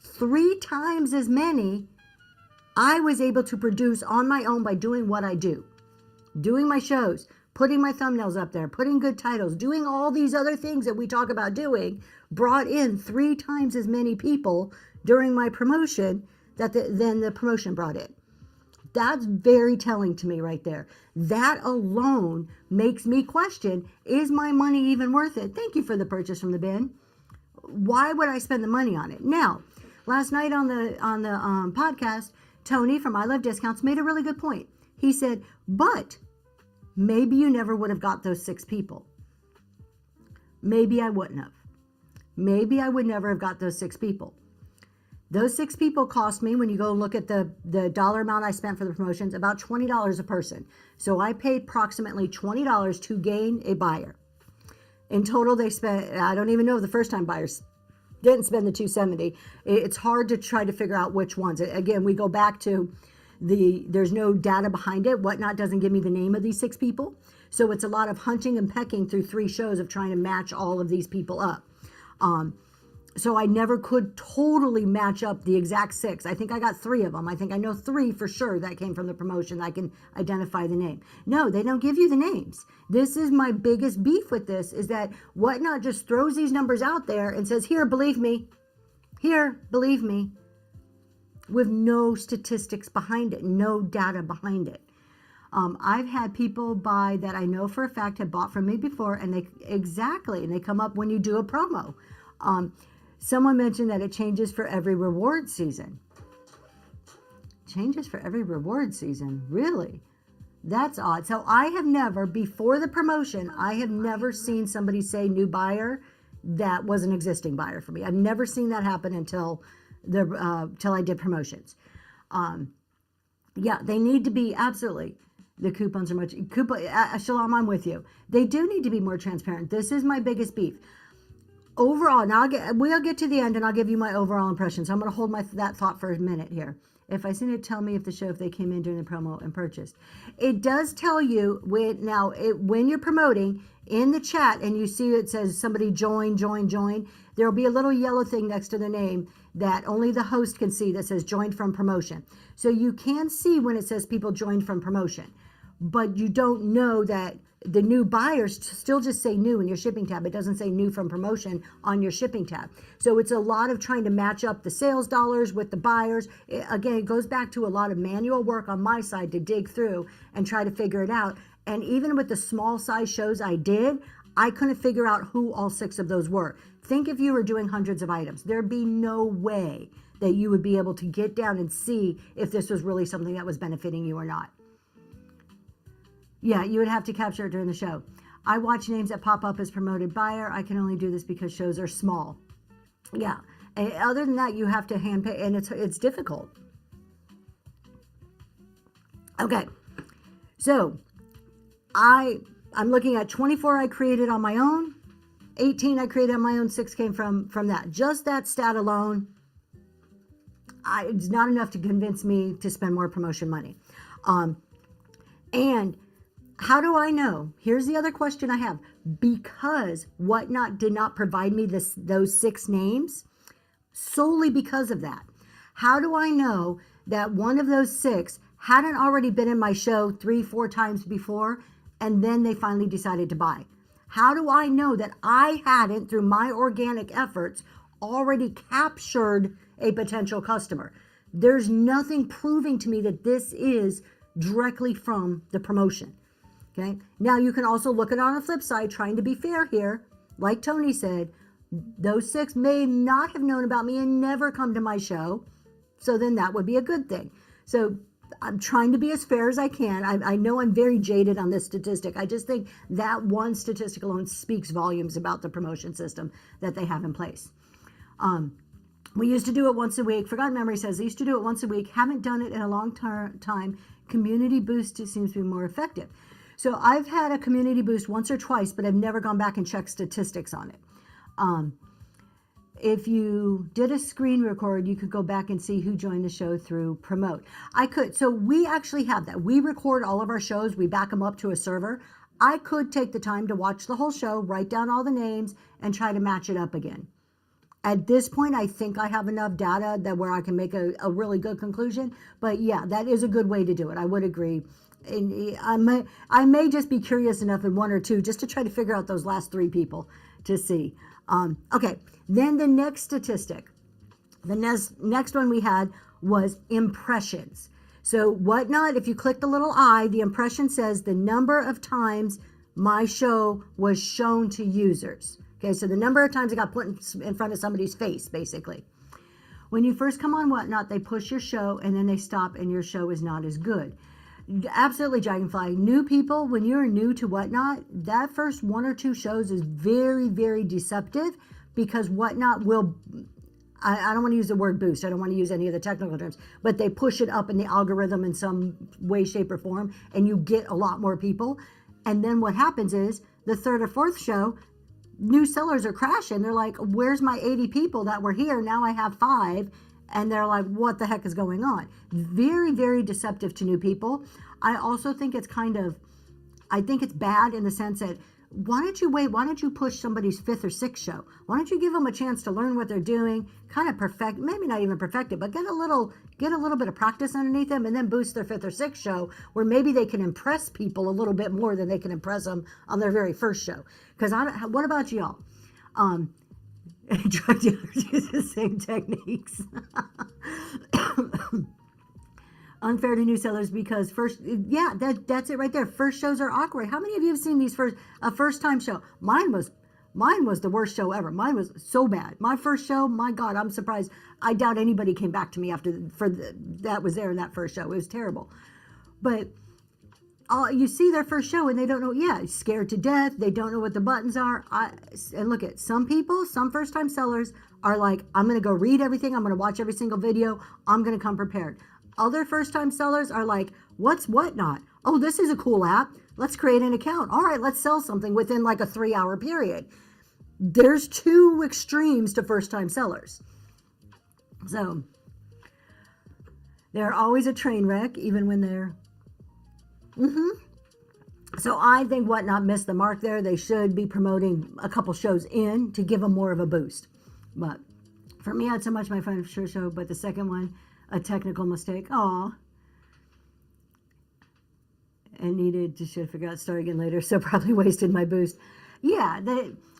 [SPEAKER 1] 3 times as many I was able to produce on my own by doing what I do. Doing my shows, putting my thumbnails up there, putting good titles, doing all these other things that we talk about doing, brought in 3 times as many people during my promotion than the promotion brought in. That's very telling to me right there. That alone makes me question, is my money even worth it? Thank you for the purchase from the bin. Why would I spend the money on it? Now, last night on the podcast, Tony from I Love Discounts made a really good point. He said, but maybe you never would have got those 6 people. Maybe I wouldn't have. Maybe I would never have got those 6 people. Those 6 people cost me, when you go look at the dollar amount I spent for the promotions, about $20 a person. So I paid approximately $20 to gain a buyer. In total, they spent, I don't even know if the first time buyers didn't spend the $270. It's hard to try to figure out which ones. Again, we go back to there's no data behind it. Whatnot doesn't give me the name of these 6 people. So it's a lot of hunting and pecking through 3 shows of trying to match all of these people up. So I never could totally match up the exact 6. I think I got 3 of them. I think I know 3 for sure that came from the promotion. I can identify the name. No, they don't give you the names. This is my biggest beef with this, is that Whatnot just throws these numbers out there and says, here, believe me. Here, believe me. With no statistics behind it, no data behind it. I've had people buy that I know for a fact have bought from me before, and they come up when you do a promo. Someone mentioned that it changes for every reward season. Changes for every reward season, really? That's odd. So I have never, before the promotion, I have never seen somebody say new buyer that was an existing buyer for me. I've never seen that happen until I did promotions. Yeah, they need to be, absolutely. The coupons are Shalom, I'm with you. They do need to be more transparent. This is my biggest beef. Overall, now we'll get to the end and I'll give you my overall impression. So I'm going to hold that thought for a minute here. If I seen it, tell me if they came in during the promo and purchased. It does tell you when you're promoting in the chat and you see it says somebody join, there'll be a little yellow thing next to their name that only the host can see that says joined from promotion. So you can see when it says people joined from promotion, but you don't know that the new buyers still just say new in your shipping tab. It doesn't say new from promotion on your shipping tab. So it's a lot of trying to match up the sales dollars with the buyers. Again, it goes back to a lot of manual work on my side to dig through and try to figure it out. And even with the small size shows I did, I couldn't figure out who all 6 of those were. Think if you were doing hundreds of items, there'd be no way that you would be able to get down and see if this was really something that was benefiting you or not. Yeah, you would have to capture it during the show. I watch names that pop up as promoted buyer. I can only do this because shows are small. Yeah. And other than that, you have to hand pay, and it's difficult. Okay. So I'm looking at 24 I created on my own. 18 I created on my own. 6 came from that. Just that stat alone, it's not enough to convince me to spend more promotion money. And how do I know? Here's the other question I have. Because Whatnot did not provide me those 6 names, solely because of that. How do I know that one of those 6 hadn't already been in my show 3-4 times before, and then they finally decided to buy? How do I know that I hadn't, through my organic efforts, already captured a potential customer? There's nothing proving to me that this is directly from the promotion. Okay. Now you can also look at it on the flip side, trying to be fair here. like Tony said, those 6 may not have known about me and never come to my show. So then that would be a good thing. So I'm trying to be as fair as I can. I know I'm very jaded on this statistic. I just think that one statistic alone speaks volumes about the promotion system that they have in place. We used to do it once a week. Forgotten Memory says they used to do it once a week. Haven't done it in a long time. Community boost seems to be more effective. So I've had a community boost once or twice, but I've never gone back and checked statistics on it. If you did a screen record, you could go back and see who joined the show through Promote. I could. So we actually have that. We record all of our shows. We back them up to a server. I could take the time to watch the whole show, write down all the names, and try to match it up again. At this point, I think I have enough data that where I can make a really good conclusion. But yeah, that is a good way to do it. I would agree. And I may just be curious enough in 1 or 2 just to try to figure out those last 3 people to see. Okay, then the next statistic, the next one we had was impressions. So Whatnot, if you click the little I, the impression says the number of times my show was shown to users. Okay, so the number of times it got put in front of somebody's face, basically. When you first come on Whatnot, they push your show and then they stop and your show is not as good. Absolutely, Dragonfly. New people, when you're new to Whatnot, that first 1 or 2 shows is very, very deceptive because Whatnot will, I don't want to use the word boost. I don't want to use any of the technical terms, but they push it up in the algorithm in some way, shape, or form, and you get a lot more people. And then what happens is the 3rd or 4th show, new sellers are crashing. They're like, where's my 80 people that were here? Now I have 5. And they're like, what the heck is going on? Very, very deceptive to new people. I also think it's I think it's bad in the sense that, why don't you wait? Why don't you push somebody's 5th or 6th show? Why don't you give them a chance to learn what they're doing, kind of perfect, maybe not even perfect it, but get a little bit of practice underneath them and then boost their 5th or 6th show where maybe they can impress people a little bit more than they can impress them on their very first show. Because what about y'all? Drug dealers use the same techniques. Unfair to new sellers because that's it right there. First shows are awkward. How many of you have seen these first time show? Mine was the worst show ever. Mine was so bad. My first show, my God, I'm surprised. I doubt anybody came back to me that was there in that first show. It was terrible. But you see their first show and they don't know, scared to death. They don't know what the buttons are. And look at some people, some first time sellers are like, I'm going to go read everything. I'm going to watch every single video. I'm going to come prepared. Other first time sellers are like, what's Whatnot? Oh, this is a cool app. Let's create an account. All right, let's sell something within like a 3-hour period. There's 2 extremes to first time sellers. So they're always a train wreck, even when they're So I think Whatnot missed the mark there. They should be promoting a couple shows in to give them more of a boost. But for me, I had so much my first show, but the second one, a technical mistake. Aw. And should have figured out start again later, so probably wasted my boost. Yeah,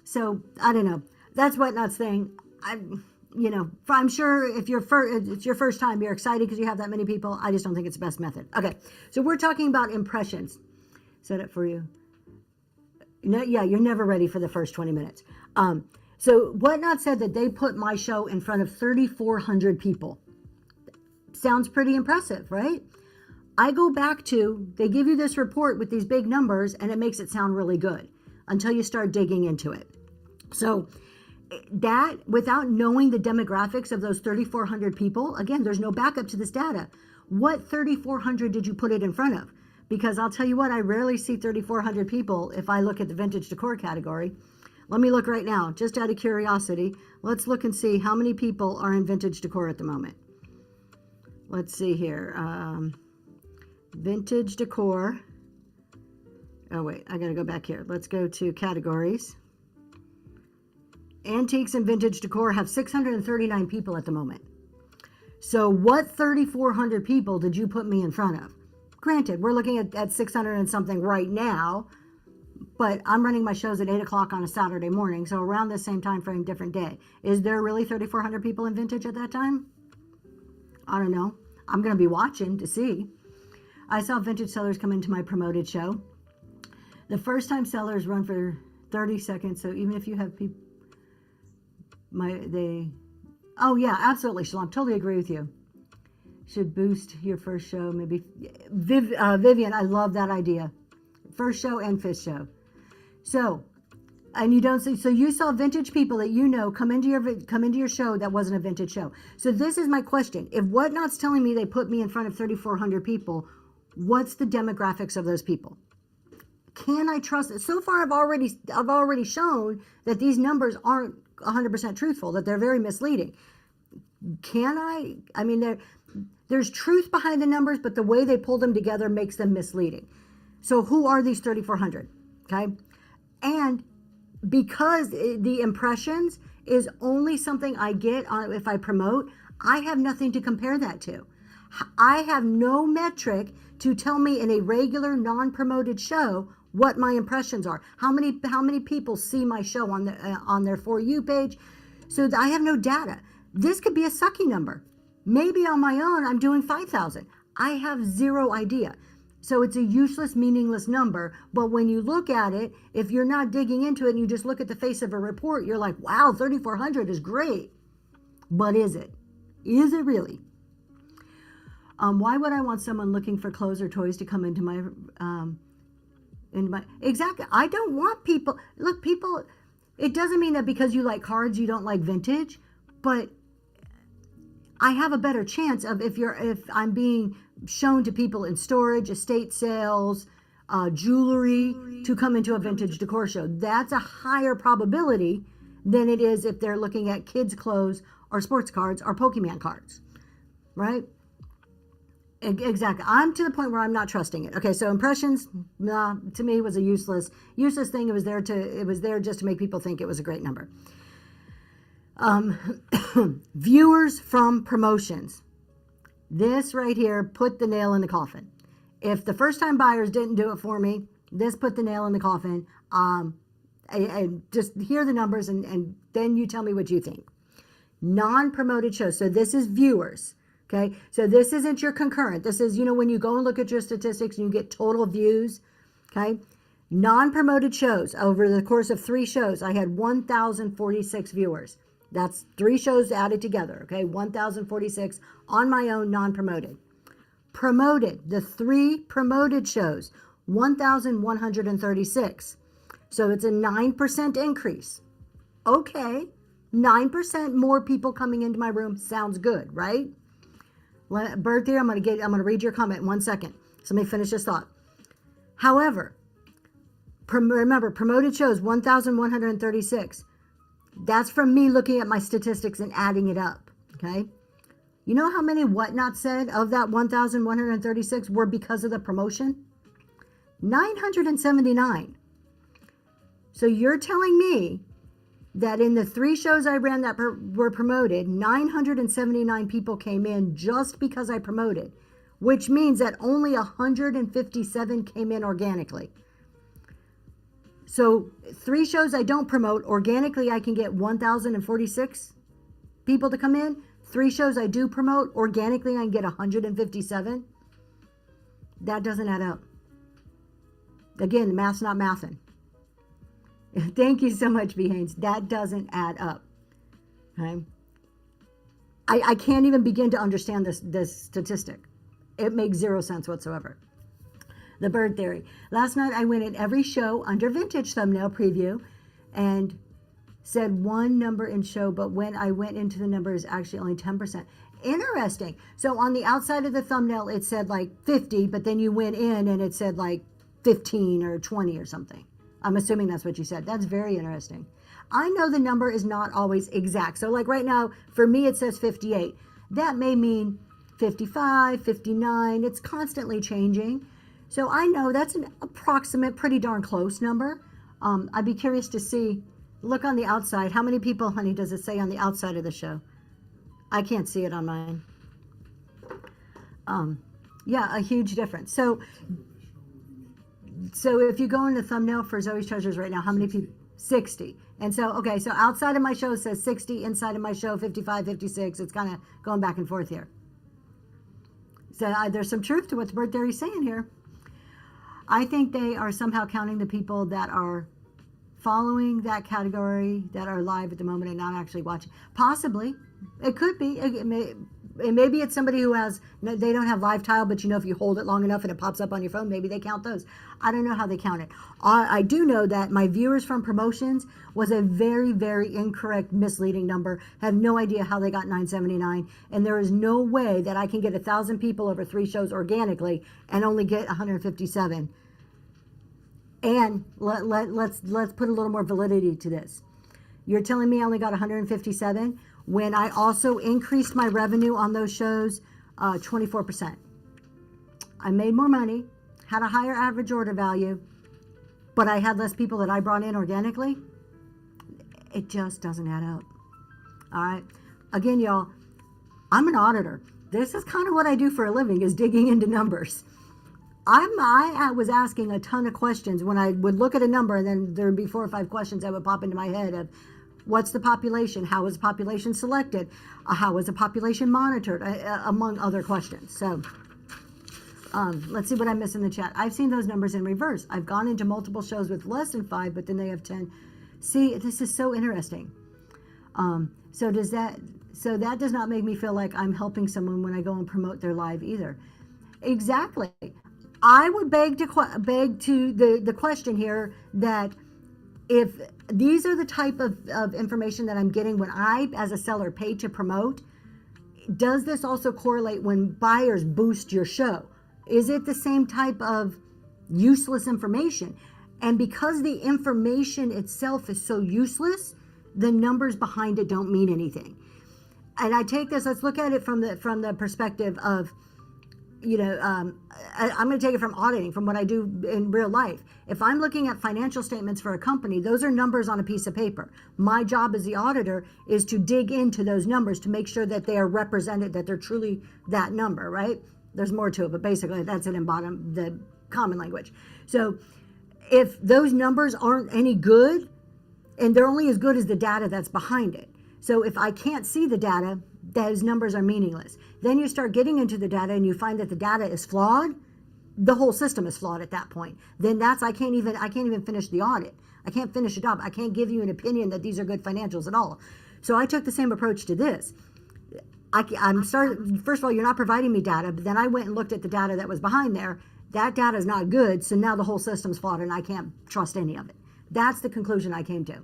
[SPEAKER 1] so I don't know. That's Whatnot's thing. I'm sure if it's your first time, you're excited because you have that many people. I just don't think it's the best method. Okay, so we're talking about impressions. Set it for you. No, yeah, you're never ready for the first 20 minutes. So Whatnot said that they put my show in front of 3,400 people. Sounds pretty impressive, right? I go back to, they give you this report with these big numbers and it makes it sound really good until you start digging into it. So that, without knowing the demographics of those 3,400 people, again, there's no backup to this data. What 3,400 did you put it in front of? Because I'll tell you what, I rarely see 3,400 people if I look at the vintage decor category. Let me look right now, just out of curiosity. Let's look and see how many people are in vintage decor at the moment. Let's see here. Vintage decor. Oh, wait, I got to go back here. Let's go to categories. Antiques and vintage decor have 639 people at the moment. So what 3,400 people did you put me in front of? Granted, we're looking at 600 and something right now, but I'm running my shows at 8 o'clock on a Saturday morning, so around the same time frame, different day. Is there really 3,400 people in vintage at that time? I don't know. I'm going to be watching to see. I saw vintage sellers come into my promoted show. The first time sellers run for 30 seconds. So even if you have people, oh yeah, absolutely, Shalom. Totally agree with you. Should boost your first show, maybe. Vivian, I love that idea. First show and fifth show. So, and you don't see, so you saw vintage people that you know come into your show that wasn't a vintage show. So this is my question. If Whatnot's telling me they put me in front of 3,400 people, what's the demographics of those people? Can I trust it? So far, I've already shown that these numbers aren't 100% truthful, that they're very misleading. I mean, there's truth behind the numbers, but the way they pull them together makes them misleading. So who are these 3,400? Okay. And because the impressions is only something I get if I promote, I have nothing to compare that to. I have no metric to tell me in a regular non-promoted show what my impressions are. How many people see my show on their For You page? So I have no data. This could be a sucky number. Maybe on my own, I'm doing 5,000. I have zero idea. So it's a useless, meaningless number. But when you look at it, if you're not digging into it and you just look at the face of a report, you're like, wow, 3,400 is great. But is it? Is it really? Why would I want someone looking for clothes or toys to come into my, exactly. I don't want people, look, people, it doesn't mean that because you like cards, you don't like vintage, but I have a better chance of if I'm being shown to people in storage, estate sales, jewelry to come into a vintage decor show. That's a higher probability than it is if they're looking at kids' clothes or sports cards or Pokemon cards, right? Exactly. I'm to the point where I'm not trusting it. Okay, so impressions, nah, to me was a useless thing. It was there just to make people think it was a great number. Viewers from promotions. This right here put the nail in the coffin. If the first time buyers didn't do it for me, this put the nail in the coffin. I just hear the numbers and then you tell me what you think. Non-promoted shows. So this is viewers. Okay. So this isn't your concurrent. This is, when you go and look at your statistics and you get total views. Okay. Non-promoted shows. Over the course of 3 shows, I had 1,046 viewers. That's 3 shows added together. Okay. 1,046 on my own, non-promoted. Promoted, the 3 promoted shows, 1,136. So it's a 9% increase. Okay. 9% more people coming into my room sounds good, right? Bird Theory, I'm going to read your comment in 1 second. So let me finish this thought. However, remember, promoted shows, 1,136. That's from me looking at my statistics and adding it up, okay? You know how many Whatnot said of that 1,136 were because of the promotion? 979. So you're telling me that in the 3 shows I ran that were promoted, 979 people came in just because I promoted, which means that only 157 came in organically. So 3 shows I don't promote, organically I can get 1,046 people to come in. 3 shows I do promote, organically I can get 157. That doesn't add up. Again, the math's not mathing. Thank you so much, B. Haynes. That doesn't add up. Okay. I can't even begin to understand this statistic. It makes 0 sense whatsoever. The Bird Theory. Last night I went in every show under vintage thumbnail preview and said 1 number in show, but when I went into the number is actually only 10%. Interesting. So on the outside of the thumbnail it said like 50, but then you went in and it said like 15 or 20 or something. I'm assuming that's what you said. That's very interesting. I know the number is not always exact. So like right now, for me, it says 58. That may mean 55, 59. It's constantly changing. So I know that's an approximate, pretty darn close number. I'd be curious to see, look on the outside. How many people, honey, does it say on the outside of the show? I can't see it on mine. Yeah, a huge difference. So if you go in the thumbnail for Zoe's Treasures right now, how many people? 60. And so, okay, so outside of my show it says 60, inside of my show 55, 56. It's kind of going back and forth here. So there's some truth to what the Bird Theory is saying here. I think they are somehow counting the people that are following that category that are live at the moment and not actually watching? Possibly. It could be. Maybe it's somebody who has, they don't have live tile, but if you hold it long enough and it pops up on your phone, maybe they count those. I don't know how they count it. I do know that my viewers from promotions was a very, very incorrect, misleading number. Have no idea how they got 979. And there is no way that I can get 1,000 people over 3 shows organically and only get 157. And let's put a little more validity to this. You're telling me I only got 157 when I also increased my revenue on those shows 24%. I made more money, had a higher average order value, but I had less people that I brought in organically. It just doesn't add up. All right. Again, y'all, I'm an auditor. This is kind of what I do for a living, is digging into numbers. I was asking a ton of questions when I would look at a number, and then there would be 4 or 5 questions that would pop into my head of, what's the population? How was the population selected? How was the population monitored? Among other questions. So let's see what I miss in the chat. I've seen those numbers in reverse. I've gone into multiple shows with less than 5, but then they have 10. See, this is so interesting. So that does not make me feel like I'm helping someone when I go and promote their live either. Exactly. I would beg to the question here that if these are the type of information that I'm getting when I, as a seller, pay to promote, does this also correlate when buyers boost your show? Is it the same type of useless information? And because the information itself is so useless, the numbers behind it don't mean anything. And I take this, let's look at it from the perspective of, I'm going to take it from auditing, from what I do in real life. If I'm looking at financial statements for a company, those are numbers on a piece of paper. My job as the auditor is to dig into those numbers to make sure that they are represented, that they're truly that number, right? There's more to it, but basically that's it in the common language. So if those numbers aren't any good, and they're only as good as the data that's behind it. So if I can't see the data, those numbers are meaningless. Then you start getting into the data and you find that the data is flawed. The whole system is flawed at that point. Then I can't even finish the audit. I can't finish it up. I can't give you an opinion that these are good financials at all. So I took the same approach to this. First of all, you're not providing me data, but then I went and looked at the data that was behind there. That data is not good. So now the whole system's flawed and I can't trust any of it. That's the conclusion I came to.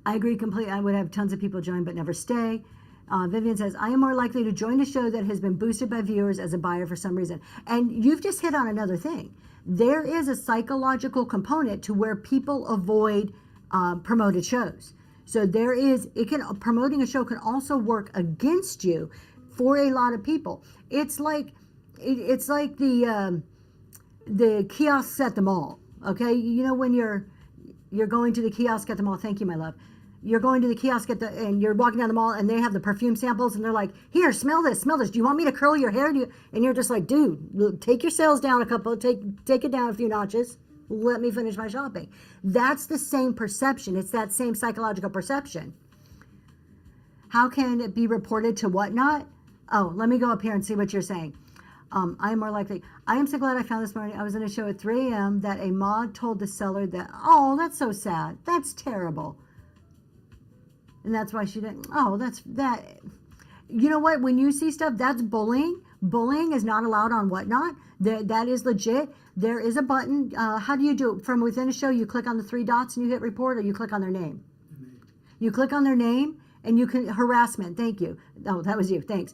[SPEAKER 1] I agree completely. I would have tons of people join but never stay. Vivian says, I am more likely to join a show that has been boosted by viewers as a buyer for some reason. And you've just hit on another thing. There is a psychological component to where people avoid promoted shows. So promoting a show can also work against you for a lot of people. It's like the kiosks at the mall. Okay, when you're going to the kiosk at the mall. Thank you, my love. You're going to the kiosk and you're walking down the mall and they have the perfume samples and they're like, here, smell this. Do you want me to curl your hair? And you're just like, dude, take your sales down take it down a few notches. Let me finish my shopping. That's the same perception. It's that same psychological perception. How can it be reported to whatnot? Oh, let me go up here and see what you're saying. I am more likely. I am so glad I found this morning. I was in a show at 3 a.m. that a mod told the seller that, oh, that's so sad. That's terrible. And that's why she didn't. Oh, that. You know what? When you see stuff, that's bullying. Bullying is not allowed on whatnot. That is legit. There is a button. How do you do it? From within a show, you click on the 3 dots and you hit report, or you click on their name. You click on their name. And you can, harassment, thank you. Oh, that was you, thanks.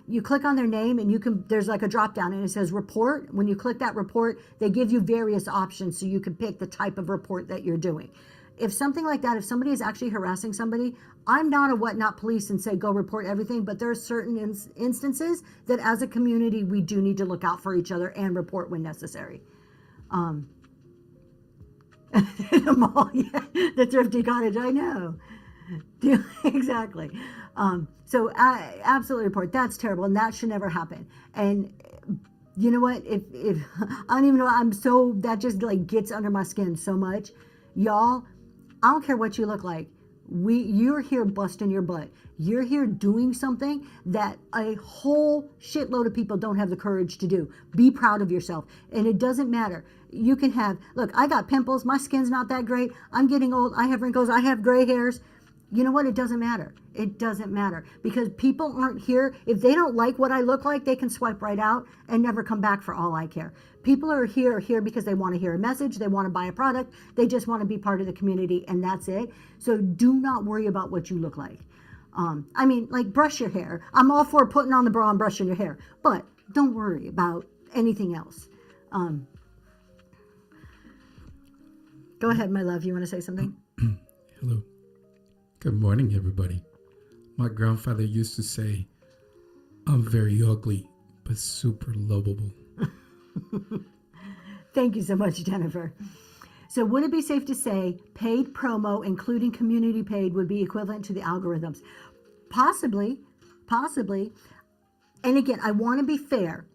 [SPEAKER 1] You click on their name and there's like a drop down and it says report. When you click that report, they give you various options so you can pick the type of report that you're doing. If something like that, if somebody is actually harassing somebody, I'm not a whatnot police and say go report everything, but there are certain instances that as a community, we do need to look out for each other and report when necessary. The mall, yeah, the thrifty cottage, I know. Exactly. So I absolutely report. That's terrible, and that should never happen. And you know what? If I don't even know, that just like gets under my skin so much, y'all. I don't care what you look like. You're here busting your butt. You're here doing something that a whole shitload of people don't have the courage to do. Be proud of yourself. And it doesn't matter. You can have, look, I got pimples. My skin's not that great. I'm getting old. I have wrinkles. I have gray hairs. You know what? It doesn't matter. It doesn't matter because people aren't here. If they don't like what I look like, they can swipe right out and never come back for all I care. People are here because they want to hear a message. They want to buy a product. They just want to be part of the community, and that's it. So do not worry about what you look like. I mean, like, brush your hair. I'm all for putting on the bra and brushing your hair, but don't worry about anything else. Go ahead, my love. You want to say something?
[SPEAKER 3] Hello. Good morning, everybody. My grandfather used to say, I'm very ugly, but super lovable.
[SPEAKER 1] Thank you so much, Jennifer. So would it be safe to say paid promo, including community paid, would be equivalent to the algorithms? Possibly. And again, I want to be fair.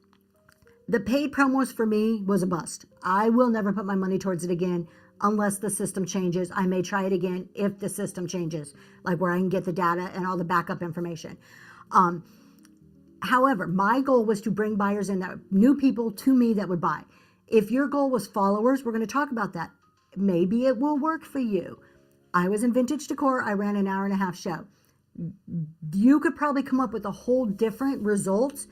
[SPEAKER 1] The paid promos for me was a bust. I will never put my money towards it again unless the system changes. I may try it again if the system changes, like where I can get the data and all the backup information. However, my goal was to bring buyers in, that new people to me that would buy. If your goal was followers, we're going to talk about that. Maybe it will work for you. I was in Vintage Decor. I ran an 1.5-hour show. You could probably come up with a whole different results.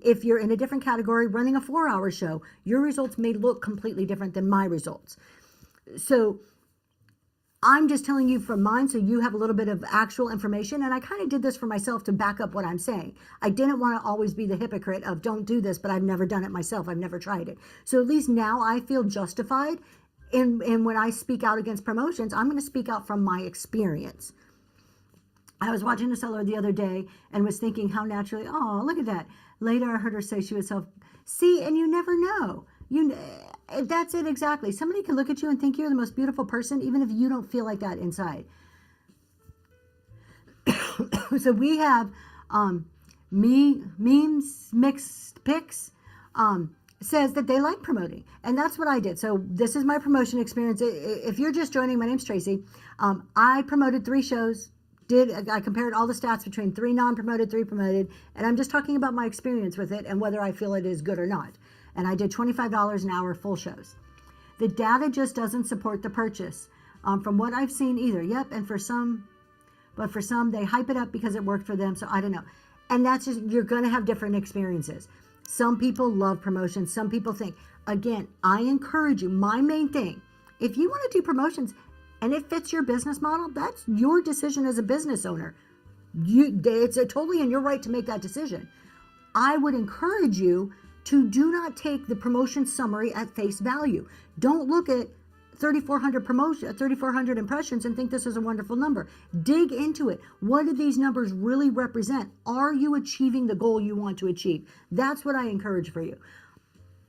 [SPEAKER 1] If you're in a different category running a 4-hour show, your results may look completely different than my results. So I'm just telling you from mine so you have a little bit of actual information. And I kind of did this for myself to back up what I'm saying. I didn't want to always be the hypocrite of don't do this, but I've never done it myself. I've never tried it. So at least now I feel justified in when I speak out against promotions, I'm going to speak out from my experience. I was watching a seller the other day and was thinking how naturally, oh, look at that. Later I heard her say she was see, and you never know. That's it exactly. Somebody can look at you and think you're the most beautiful person, even if you don't feel like that inside. So we have memes, mixed pics, says that they like promoting. And that's what I did. So this is my promotion experience. If you're just joining, my name's Tracy. I promoted 3 shows. I compared all the stats between 3 non-promoted, 3 promoted, and I'm just talking about my experience with it and whether I feel it is good or not. And I did $25 an hour full shows. The data just doesn't support the purchase from what I've seen either. Yep, and for some they hype it up because it worked for them. So I don't know. And that's just, you're going to have different experiences. Some people love promotions. Some people think, again, I encourage you. My main thing, if you want to do promotions and it fits your business model, that's your decision as a business owner. It's totally in your right to make that decision. I would encourage you to do not take the promotion summary at face value. Don't look at 3,400 impressions and think this is a wonderful number. Dig into it. What do these numbers really represent? Are you achieving the goal you want to achieve? That's what I encourage for you.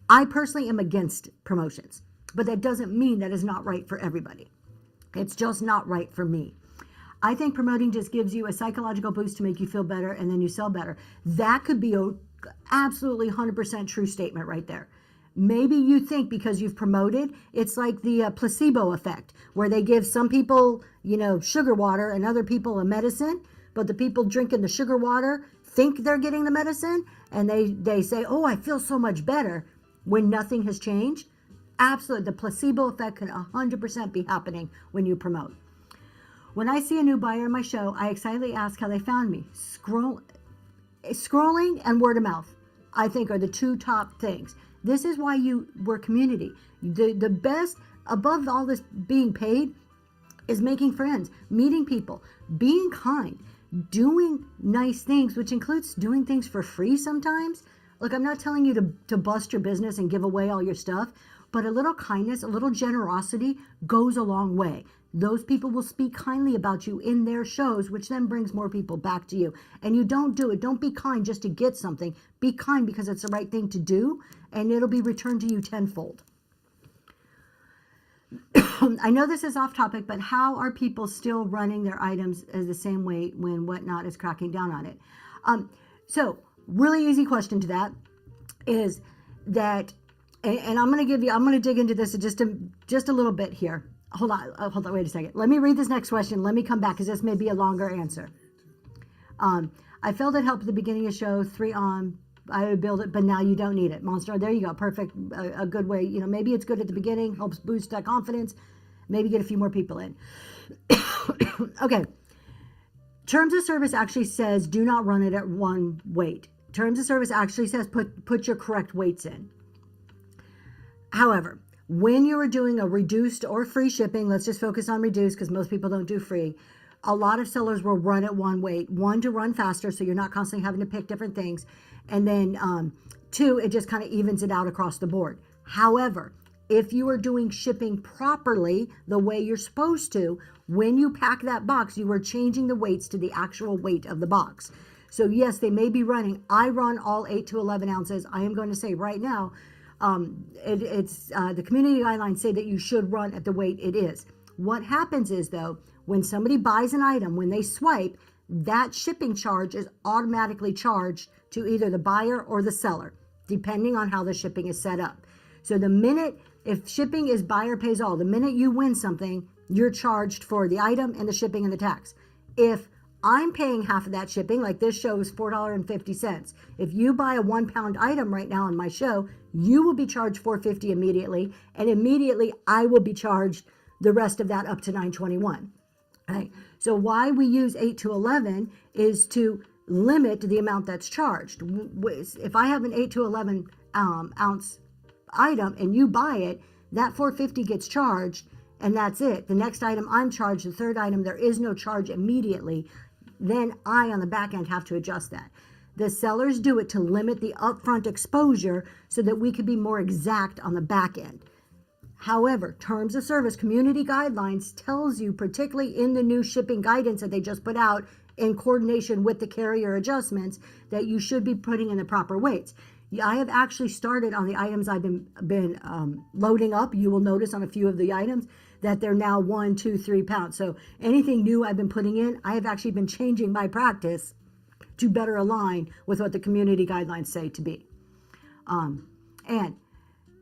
[SPEAKER 1] I personally am against promotions, but that doesn't mean that is not right for everybody. It's just not right for me. I think promoting just gives you a psychological boost to make you feel better, and then you sell better. That could be a absolutely 100% true statement right there. Maybe you think because you've promoted, it's like the placebo effect, where they give some people, sugar water and other people a medicine, but the people drinking the sugar water think they're getting the medicine, and they say, oh, I feel so much better when nothing has changed. Absolutely. The placebo effect can 100% be happening when you promote. When I see a new buyer in my show, I excitedly ask how they found me. Scrolling and word of mouth, I think, are the 2 top things. This is why we're community. The best, above all this being paid, is making friends, meeting people, being kind, doing nice things, which includes doing things for free sometimes. Look, I'm not telling you to bust your business and give away all your stuff, but a little kindness, a little generosity goes a long way. Those people will speak kindly about you in their shows, which then brings more people back to you. And you don't do it. Don't be kind just to get something. Be kind because it's the right thing to do, and it'll be returned to you tenfold. I know this is off topic, but how are people still running their items as the same way when Whatnot is cracking down on it? So really easy question to that is that, and I'm going to dig into this just a little bit here. hold on, wait a second. Let me read this next question. Let me come back because this may be a longer answer. I felt it helped at the beginning of the show, 3 on. I would build it, but now you don't need it. Monster, there you go. Perfect. A good way. You know, maybe it's good at the beginning, helps boost that confidence. Maybe get a few more people in. Okay. Terms of service actually says do not run it at one weight. Terms of service actually says put your correct weights in. However, when you are doing a reduced or free shipping, let's just focus on reduced because most people don't do free. A lot of sellers will run at one weight. 1, to run faster so you're not constantly having to pick different things. And then 2, it just kind of evens it out across the board. However, if you are doing shipping properly the way you're supposed to, when you pack that box, you are changing the weights to the actual weight of the box. So yes, they may be running. I run all 8 to 11 ounces. I am going to say right now, the community guidelines say that you should run at the weight it is. What happens is though, when somebody buys an item, when they swipe, that shipping charge is automatically charged to either the buyer or the seller, depending on how the shipping is set up. So the minute, if shipping is buyer pays all, the minute you win something, you're charged for the item and the shipping and the tax. If I'm paying half of that shipping, like this show is $4.50. If you buy a 1 pound item right now on my show, you will be charged $4.50 immediately, and immediately I will be charged the rest of that up to $9.21. Right? So why we use 8 to 11 is to limit the amount that's charged. If I have an 8 to 11 ounce item and you buy it, that $4.50 gets charged and that's it. The next item I'm charged, the third item, there is no charge immediately. Then I on the back end have to adjust that. The sellers do it to limit the upfront exposure so that we can be more exact on the back end. However, terms of service community guidelines tells you, particularly in the new shipping guidance that they just put out in coordination with the carrier adjustments, that you should be putting in the proper weights. I have actually started on the items I've been loading up. You will notice on a few of the items that they're now 1, 2, 3 pounds. So anything new I've been putting in, I have actually been changing my practice to better align with what the community guidelines say to be. And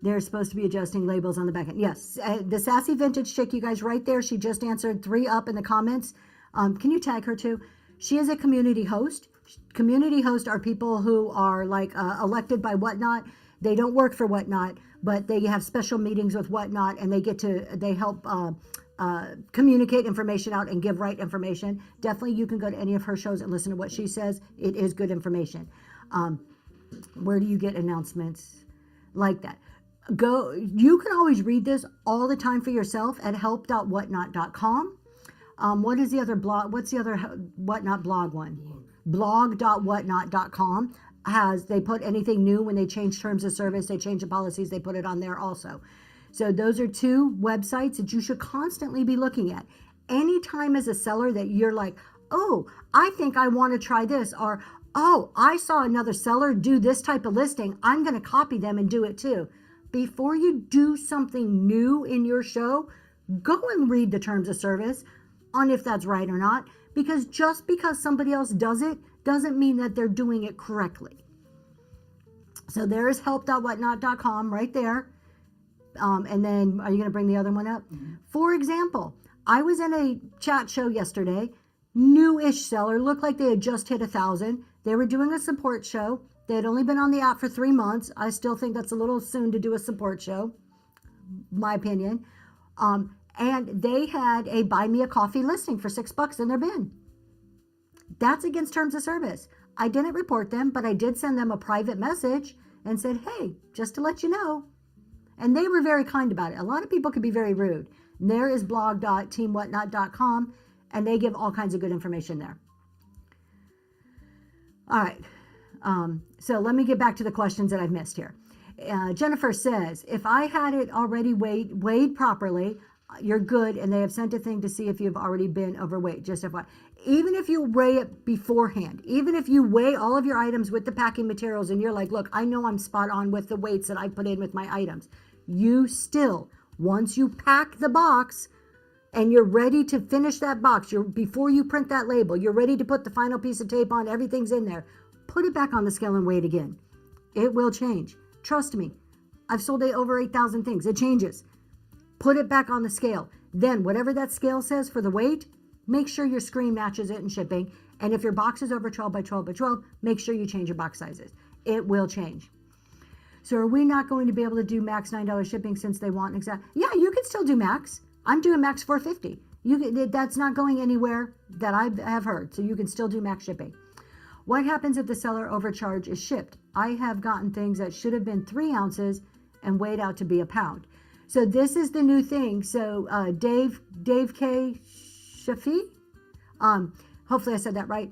[SPEAKER 1] they're supposed to be adjusting labels on the back end. Yes, the Sassy Vintage chick, you guys right there, she just answered 3 up in the comments. Can you tag her too? She is a community host. Community hosts are people who are like elected by Whatnot. They don't work for Whatnot, but they have special meetings with Whatnot, and they help communicate information out and give right information. Definitely, you can go to any of her shows and listen to what she says. It is good information. Where do you get announcements like that? You can always read this all the time for yourself at help.whatnot.com. What is the other blog? What's the other Whatnot blog one? Blog.whatnot.com they put anything new when they change terms of service, they change the policies, they put it on there also. So those are 2 websites that you should constantly be looking at. Anytime as a seller that you're like, oh, I think I want to try this, or oh, I saw another seller do this type of listing, I'm going to copy them and do it too. Before you do something new in your show, go and read the terms of service on if that's right or not, because just because somebody else does it doesn't mean that they're doing it correctly. So there is help.whatnot.com right there. And then are you going to bring the other one up? Mm-hmm. For example, I was in a chat show yesterday, new-ish seller, looked like they had just hit 1,000. They were doing a support show. They had only been on the app for 3 months. I still think that's a little soon to do a support show, my opinion. And they had a buy me a coffee listing for $6 in their bin. That's against terms of service. I didn't report them, but I did send them a private message and said, hey, just to let you know. And they were very kind about it. A lot of people could be very rude. And there is blog.teamwhatnot.com, and they give all kinds of good information there. All right. So let me get back to the questions that I've missed here. Jennifer says, if I had it already weighed properly, you're good, and they have sent a thing to see if you've already been overweight. Just FYI. Even if you weigh it beforehand, even if you weigh all of your items with the packing materials and you're like, look, I know I'm spot on with the weights that I put in with my items, you still, once you pack the box and you're ready to finish that box, before you print that label, you're ready to put the final piece of tape on, everything's in there, put it back on the scale and weigh it again. It will change. Trust me. I've sold over 8,000 things. It changes. Put it back on the scale. Then whatever that scale says for the weight, make sure your screen matches it in shipping. And if your box is over 12 by 12 by 12, make sure you change your box sizes. It will change. So are we not going to be able to do max $9 shipping since they want exact? Yeah, you can still do max. I'm doing max $4.50. That's not going anywhere that I have heard. So you can still do max shipping. What happens if the seller overcharge is shipped? I have gotten things that should have been 3 ounces and weighed out to be a pound. So this is the new thing. So Dave K. Shafi, hopefully I said that right.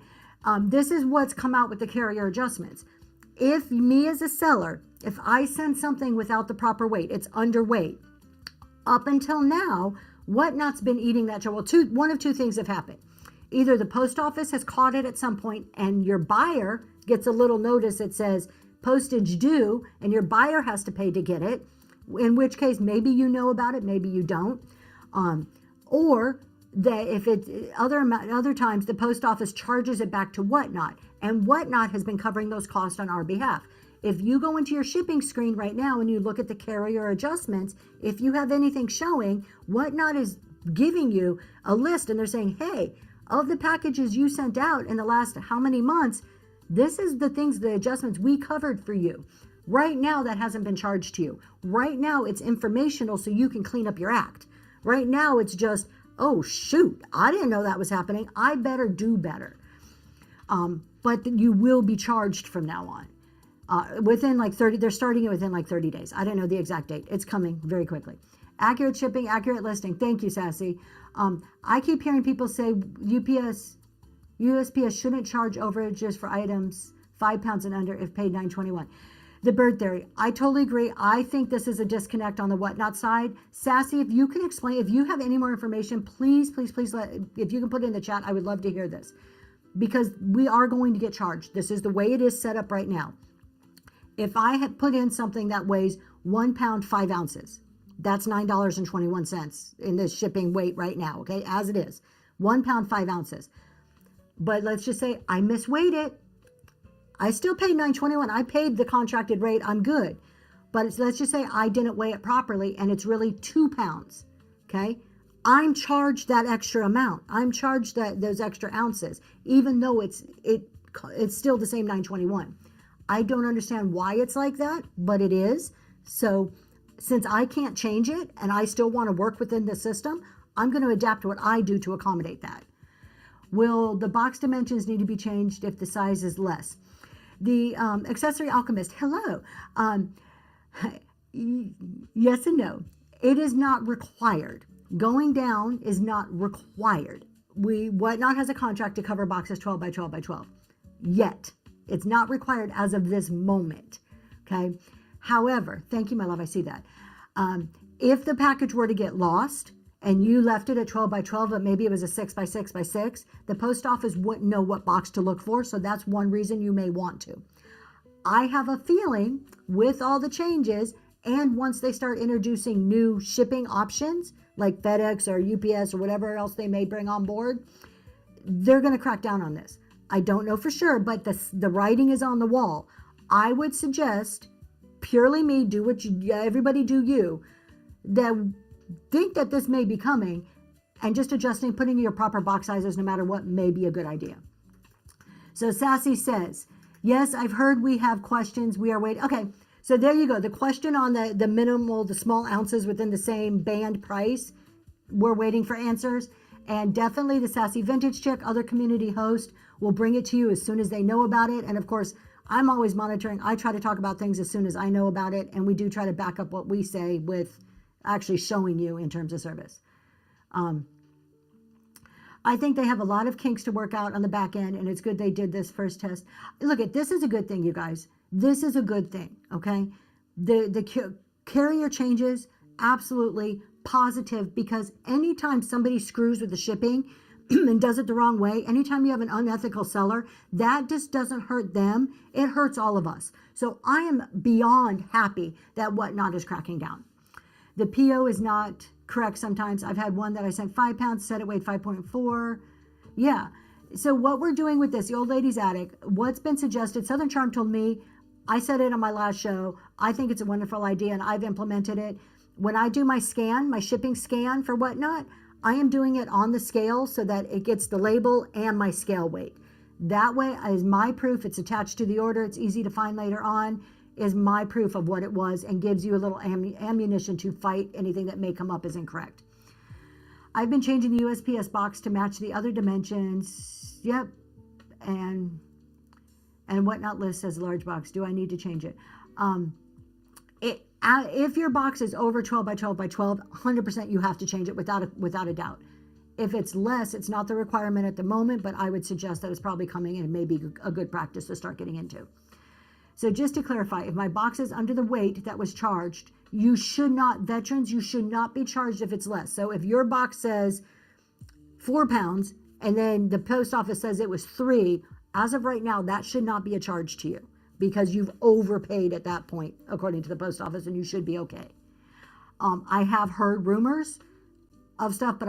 [SPEAKER 1] This is what's come out with the carrier adjustments. If me as a seller, if I send something without the proper weight, it's underweight. Up until now, Whatnot's been eating that charge. Well, one of two things have happened. Either the post office has caught it at some point and your buyer gets a little notice that says postage due and your buyer has to pay to get it, in which case maybe you know about it, maybe you don't. Or that if it's other times the post office charges it back to Whatnot, and Whatnot has been covering those costs on our behalf. If you go into your shipping screen right now and you look at the carrier adjustments, if you have anything showing, Whatnot is giving you a list and they're saying, hey, of the packages you sent out in the last how many months, this is the adjustments we covered for you. Right now, that hasn't been charged to you. Right now, it's informational so you can clean up your act. Right now, it's just, oh, shoot, I didn't know that was happening. I better do better. But you will be charged from now on. Within like 30, they're starting it within like 30 days. I don't know the exact date. It's coming very quickly. Accurate shipping, accurate listing. Thank you, Sassy. I keep hearing people say USPS shouldn't charge overages for items 5 pounds and under if paid $9.21. The bird theory. I totally agree. I think this is a disconnect on the Whatnot side. Sassy, if you can explain, if you have any more information, please, if you can put it in the chat, I would love to hear this. Because we are going to get charged. This is the way it is set up right now. If I had put in something that weighs 1 pound, 5 ounces, that's $9.21 in the shipping weight right now, okay, as it is. 1 pound, 5 ounces. But let's just say I misweighed it. I still paid $9.21. I paid the contracted rate. I'm good. But let's just say I didn't weigh it properly and it's really 2 pounds, okay? I'm charged that extra amount. I'm charged those extra ounces, even though it's still the same $9.21. I don't understand why it's like that, but it is. So since I can't change it and I still want to work within the system, I'm going to adapt what I do to accommodate that. Will the box dimensions need to be changed if the size is less? The accessory alchemist, hello. Yes and no. It is not required. Going down is not required. Whatnot has a contract to cover boxes 12 by 12 by 12. Yet. It's not required as of this moment, okay? However, thank you, my love, I see that. If the package were to get lost and you left it at 12 by 12, but maybe it was a 6 by 6 by 6, the post office wouldn't know what box to look for, so that's one reason you may want to. I have a feeling with all the changes, and once they start introducing new shipping options, like FedEx or UPS or whatever else they may bring on board, they're going to crack down on this. I don't know for sure, but the writing is on the wall. I would suggest, purely me, do what everybody do you, that think that this may be coming, and just adjusting, putting your proper box sizes no matter what may be a good idea. So Sassy says, yes, I've heard we have questions. We are waiting. Okay, so there you go. The question on the minimal, the small ounces within the same band price, we're waiting for answers. And definitely the Sassy Vintage Chick, other community host, will bring it to you as soon as they know about it. And of course, I'm always monitoring. I try to talk about things as soon as I know about it. And we do try to back up what we say with actually showing you in terms of service. I think they have a lot of kinks to work out on the back end, and it's good they did this first test. Look, this is a good thing, you guys. This is a good thing, okay? The carrier changes, absolutely positive, because anytime somebody screws with the shipping and does it the wrong way, anytime you have an unethical seller, that just doesn't hurt them. It hurts all of us. So I am beyond happy that Whatnot is cracking down. The PO is not correct sometimes. I've had one that I sent 5 pounds, said it weighed 5.4. Yeah. So what we're doing with this, the old lady's attic, what's been suggested, Southern Charm told me, I said it on my last show, I think it's a wonderful idea and I've implemented it. when I do my scan, my shipping scan for Whatnot, I am doing it on the scale so that it gets the label and my scale weight. That way is my proof. It's attached to the order. It's easy to find later on, is my proof of what it was, and gives you a little ammunition to fight anything that may come up as incorrect. I've been changing the USPS box to match the other dimensions. Yep. And Whatnot list says large box. Do I need to change it? If your box is over 12 by 12 by 12, 100% you have to change it without a doubt. If it's less, it's not the requirement at the moment, but I would suggest that it's probably coming in and maybe a good practice to start getting into. So just to clarify, if my box is under the weight that was charged, you should not, veterans, you should not be charged if it's less. So if your box says 4 pounds and then the post office says it was 3, as of right now, that should not be a charge to you because you've overpaid at that point, according to the post office, and you should be okay. I have heard rumors of stuff, but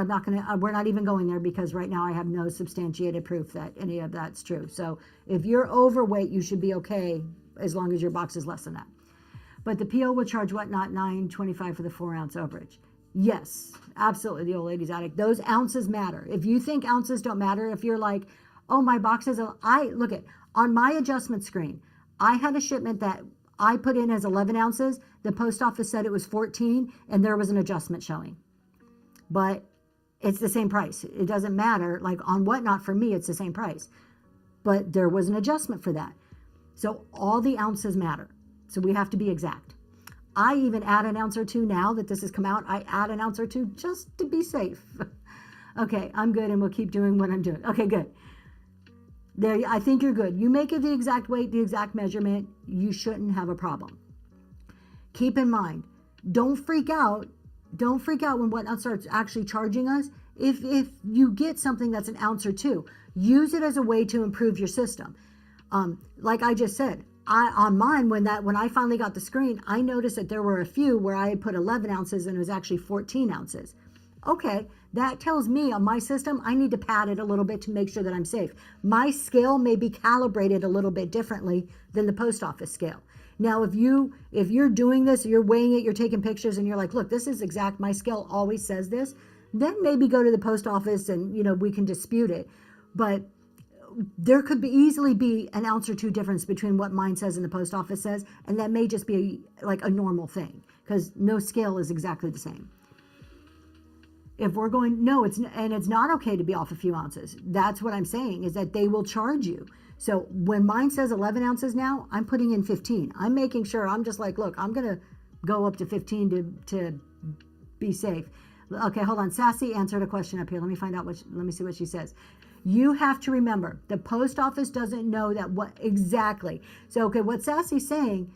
[SPEAKER 1] we're not even going there because right now I have no substantiated proof that any of that's true. So if you're overweight, you should be okay as long as your box is less than that. But the PO will charge Whatnot $9.25 for the 4-ounce overage. Yes, absolutely, the old lady's attic. Those ounces matter. If you think ounces don't matter, if you're like, oh, my box is, look at, on my adjustment screen, I had a shipment that I put in as 11 ounces. The post office said it was 14, and there was an adjustment showing. But it's the same price. It doesn't matter. Like on Whatnot, for me, it's the same price. But there was an adjustment for that. So all the ounces matter. So we have to be exact. I even add an ounce or two now that this has come out. I add an ounce or two just to be safe. Okay, I'm good, and we'll keep doing what I'm doing. Okay, good. There, I think you're good. You make it the exact weight, the exact measurement, you shouldn't have a problem. Keep in mind, don't freak out. Don't freak out when Whatnot starts actually charging us. If you get something that's an ounce or two, use it as a way to improve your system. Like I just said, on mine, when I finally got the screen, I noticed that there were a few where I had put 11 ounces and it was actually 14 ounces. Okay, that tells me on my system, I need to pad it a little bit to make sure that I'm safe. My scale may be calibrated a little bit differently than the post office scale. Now, if you're doing this, you're weighing it, you're taking pictures, and you're like, look, this is exact, my scale always says this, then maybe go to the post office and, we can dispute it. But there could easily be an ounce or two difference between what mine says and the post office says, and that may just be like a normal thing because no scale is exactly the same. If we're going, no, it's not okay to be off a few ounces. That's what I'm saying, is that they will charge you. So when mine says 11 ounces now, I'm putting in 15. I'm making sure, I'm just like, look, I'm going to go up to 15 to be safe. Okay, hold on. Sassy answered a question up here. Let me see what she says. You have to remember, the post office doesn't know that what exactly. So, okay, what Sassy's saying,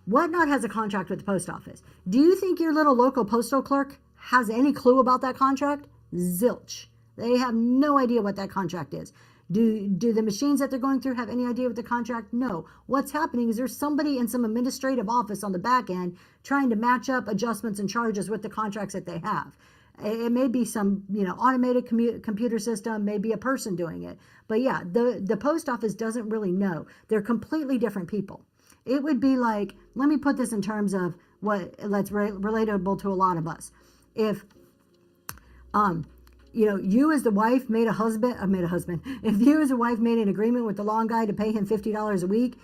[SPEAKER 1] Whatnot has a contract with the post office. Do you think your little local postal clerk has any clue about that contract? Zilch. They have no idea what that contract is. Do the machines that they're going through have any idea what the contract? No. What's happening is there's somebody in some administrative office on the back end trying to match up adjustments and charges with the contracts that they have. It may be some, automated computer system, maybe a person doing it. But yeah, the post office doesn't really know. They're completely different people. It would be like, let me put this in terms of that's relatable to a lot of us. If, you as the wife made a husband. If you as a wife made an agreement with the lawn guy to pay him $50 a week,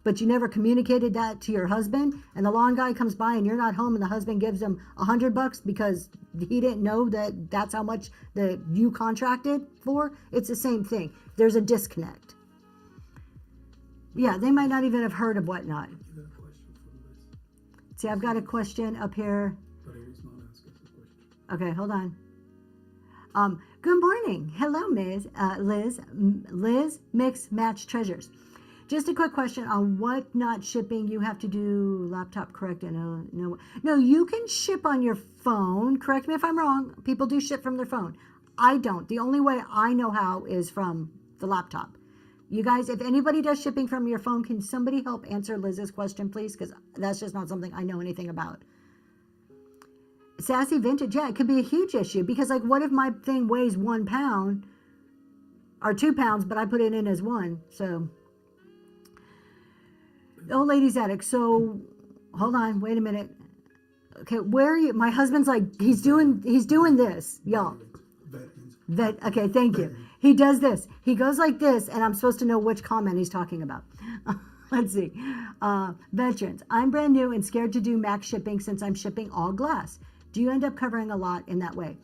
[SPEAKER 1] but you never communicated that to your husband, and the lawn guy comes by and you're not home, and the husband gives him $100 because he didn't know that that's how much that you contracted for. It's the same thing. There's a disconnect. Yeah, they might not even have heard of Whatnot. See, I've got a question up here. Okay, hold on. Good morning. Hello, Ms. Liz, Mix, Match, Treasures. Just a quick question on Whatnot shipping. You have to do laptop, correct? No, you can ship on your phone. Correct me if I'm wrong. People do ship from their phone. I don't. The only way I know how is from the laptop. You guys, if anybody does shipping from your phone, can somebody help answer Liz's question, please? Because that's just not something I know anything about. Sassy Vintage, yeah, it could be a huge issue because, what if my thing weighs 1 pound or 2 pounds, but I put it in as 1? So, old lady's attic. So, hold on, wait a minute. Okay, where are you? My husband's like, he's doing this, y'all. Okay, thank you. He does this. He goes like this, and I'm supposed to know which comment he's talking about. Let's see. Veterans, I'm brand new and scared to do max shipping since I'm shipping all glass. Do you end up covering a lot in that way?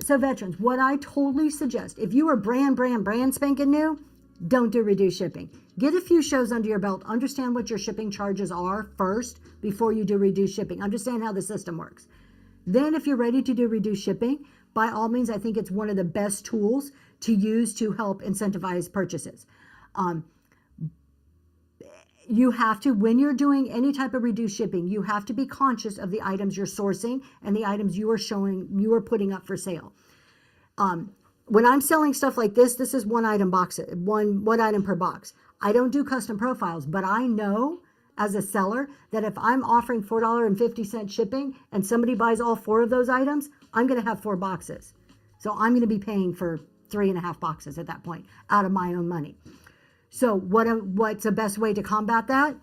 [SPEAKER 1] So veterans, what I totally suggest, if you are brand spanking new, don't do reduced shipping. Get a few shows under your belt. Understand what your shipping charges are first before you do reduced shipping. Understand how the system works. Then if you're ready to do reduced shipping, by all means, I think it's one of the best tools to use to help incentivize purchases. You have to, when you're doing any type of reduced shipping, you have to be conscious of the items you're sourcing and the items you are putting up for sale. When I'm selling stuff like this is one item boxes, one item per box. I don't do custom profiles, but I know as a seller that if I'm offering $4.50 shipping and somebody buys all 4 of those items, I'm going to have 4 boxes. So I'm going to be paying for 3.5 boxes at that point out of my own money. So what's the best way to combat that?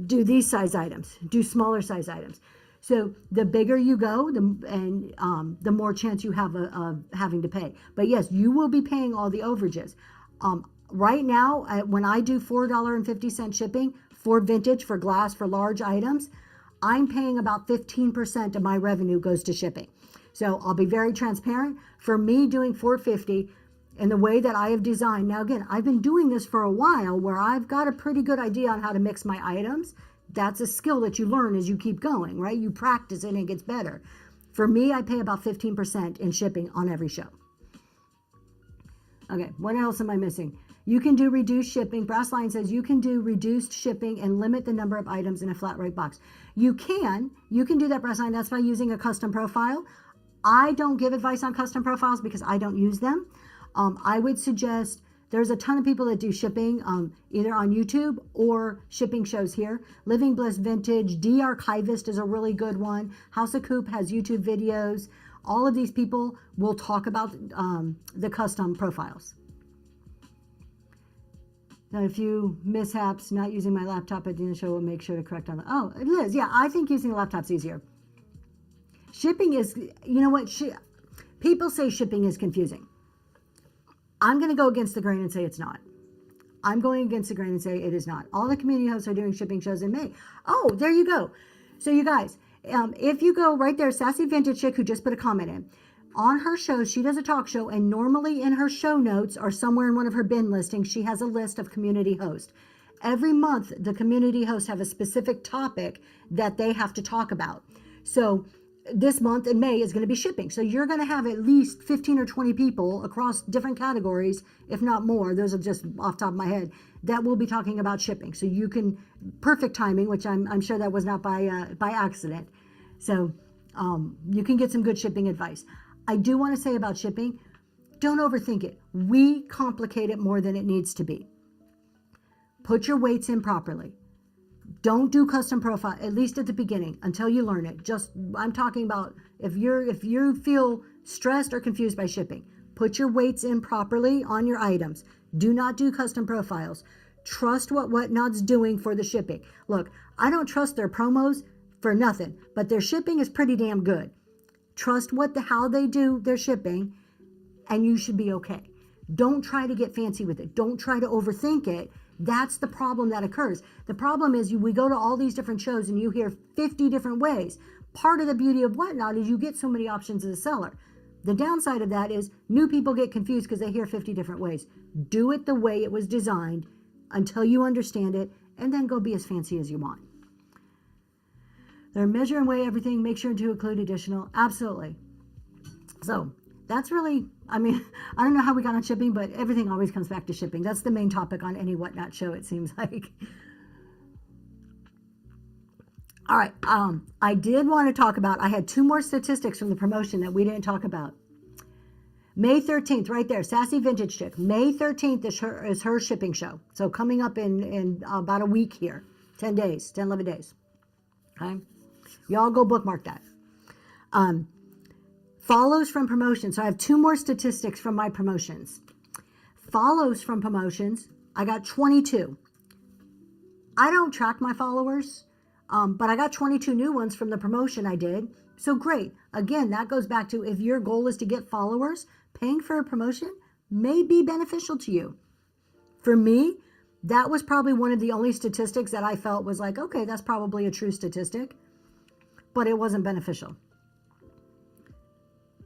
[SPEAKER 1] Do these size items, do smaller size items. So the bigger you go, the more chance you have of having to pay. But yes, you will be paying all the overages. Right now, when I do $4.50 shipping for vintage, for glass, for large items, I'm paying about 15% of my revenue goes to shipping. So I'll be very transparent. For me, doing $4.50 and the way that I have designed, now again, I've been doing this for a while where I've got a pretty good idea on how to mix my items. That's a skill that you learn as you keep going, right? You practice it and it gets better. For me, I pay about 15% in shipping on every show. Okay, what else am I missing? You can do reduced shipping. Brass Lion says you can do reduced shipping and limit the number of items in a flat rate box. You can do that, Brass Lion. That's by using a custom profile. I don't give advice on custom profiles because I don't use them. I would suggest, there's a ton of people that do shipping, either on YouTube or shipping shows here. Living Bliss Vintage, D-Archivist is a really good one. House of Coop has YouTube videos. All of these people will talk about the custom profiles. Now, a few mishaps, not using my laptop at the end of the show will make sure to correct on the, oh, Liz, yeah, I think using a laptop's easier. Shipping is, you know what, people say shipping is confusing. I'm going to go against the grain and say it's not. I'm going against the grain and say it is not. All the community hosts are doing shipping shows in May. Oh, there you go. So you guys, if you go right there, Sassy Vintage Chick, who just put a comment in, on her show, she does a talk show, and normally in her show notes or somewhere in one of her bin listings, she has a list of community hosts. Every month, the community hosts have a specific topic that they have to talk about. So this month in May is going to be shipping. So you're going to have at least 15 or 20 people across different categories, if not more. Those are just off the top of my head, that will be talking about shipping. So you can, perfect timing, which I'm sure that was not by accident. So you can get some good shipping advice. I do want to say about shipping, don't overthink it. We complicate it more than it needs to be. Put your weights in properly. Don't do custom profile, at least at the beginning, until you learn it. I'm talking about if you feel stressed or confused by shipping, put your weights in properly on your items. Do not do custom profiles. Trust what Whatnot's doing for the shipping. Look, I don't trust their promos for nothing, but their shipping is pretty damn good. Trust how they do their shipping, and you should be okay. Don't try to get fancy with it. Don't try to overthink it. That's the problem that occurs. The problem is we go to all these different shows and you hear 50 different ways. Part of the beauty of Whatnot is you get so many options as a seller. The downside of that is new people get confused because they hear 50 different ways. Do it the way it was designed until you understand it, and then go be as fancy as you want. They're measure and weigh everything. Make sure to include additional. Absolutely. So that's really, I don't know how we got on shipping, but everything always comes back to shipping. That's the main topic on any Whatnot show, it seems like. All right. I did want to talk about, I had 2 more statistics from the promotion that we didn't talk about. May 13th, right there, Sassy Vintage Chick. May 13th is her shipping show. So coming up in about a week here, 10 days, 10, 11 days. Okay. Y'all go bookmark that. Follows from promotions. So I have 2 more statistics from my promotions. Follows from promotions, I got 22. I don't track my followers. But I got 22 new ones from the promotion I did. So great. Again, that goes back to if your goal is to get followers, paying for a promotion may be beneficial to you. For me, that was probably one of the only statistics that I felt was like, okay, that's probably a true statistic, but it wasn't beneficial.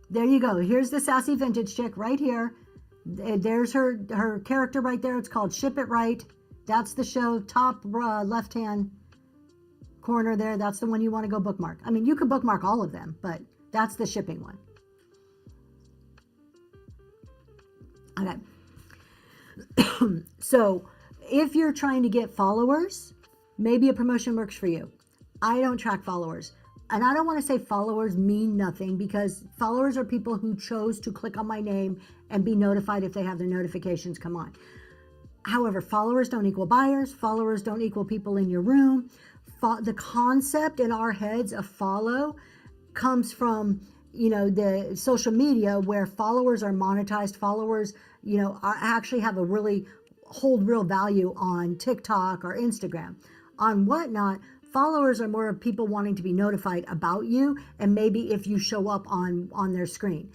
[SPEAKER 1] There you go. Here's the Sassy Vintage Chick right here. There's her character right there. It's called Ship It Right. That's the show, top left-hand corner there. That's the one you want to go bookmark. I mean, you could bookmark all of them, but that's the shipping one. Okay. So if you're trying to get followers, maybe a promotion works for you. I don't track followers. And I don't want to say followers mean nothing, because followers are people who chose to click on my name and be notified if they have their notifications come on. However, followers don't equal buyers. Followers don't equal people in your room. The concept in our heads of follow comes from, the social media where followers are monetized. Followers, actually have hold real value on TikTok or Instagram. On Whatnot, followers are more of people wanting to be notified about you, and maybe if you show up on their screen.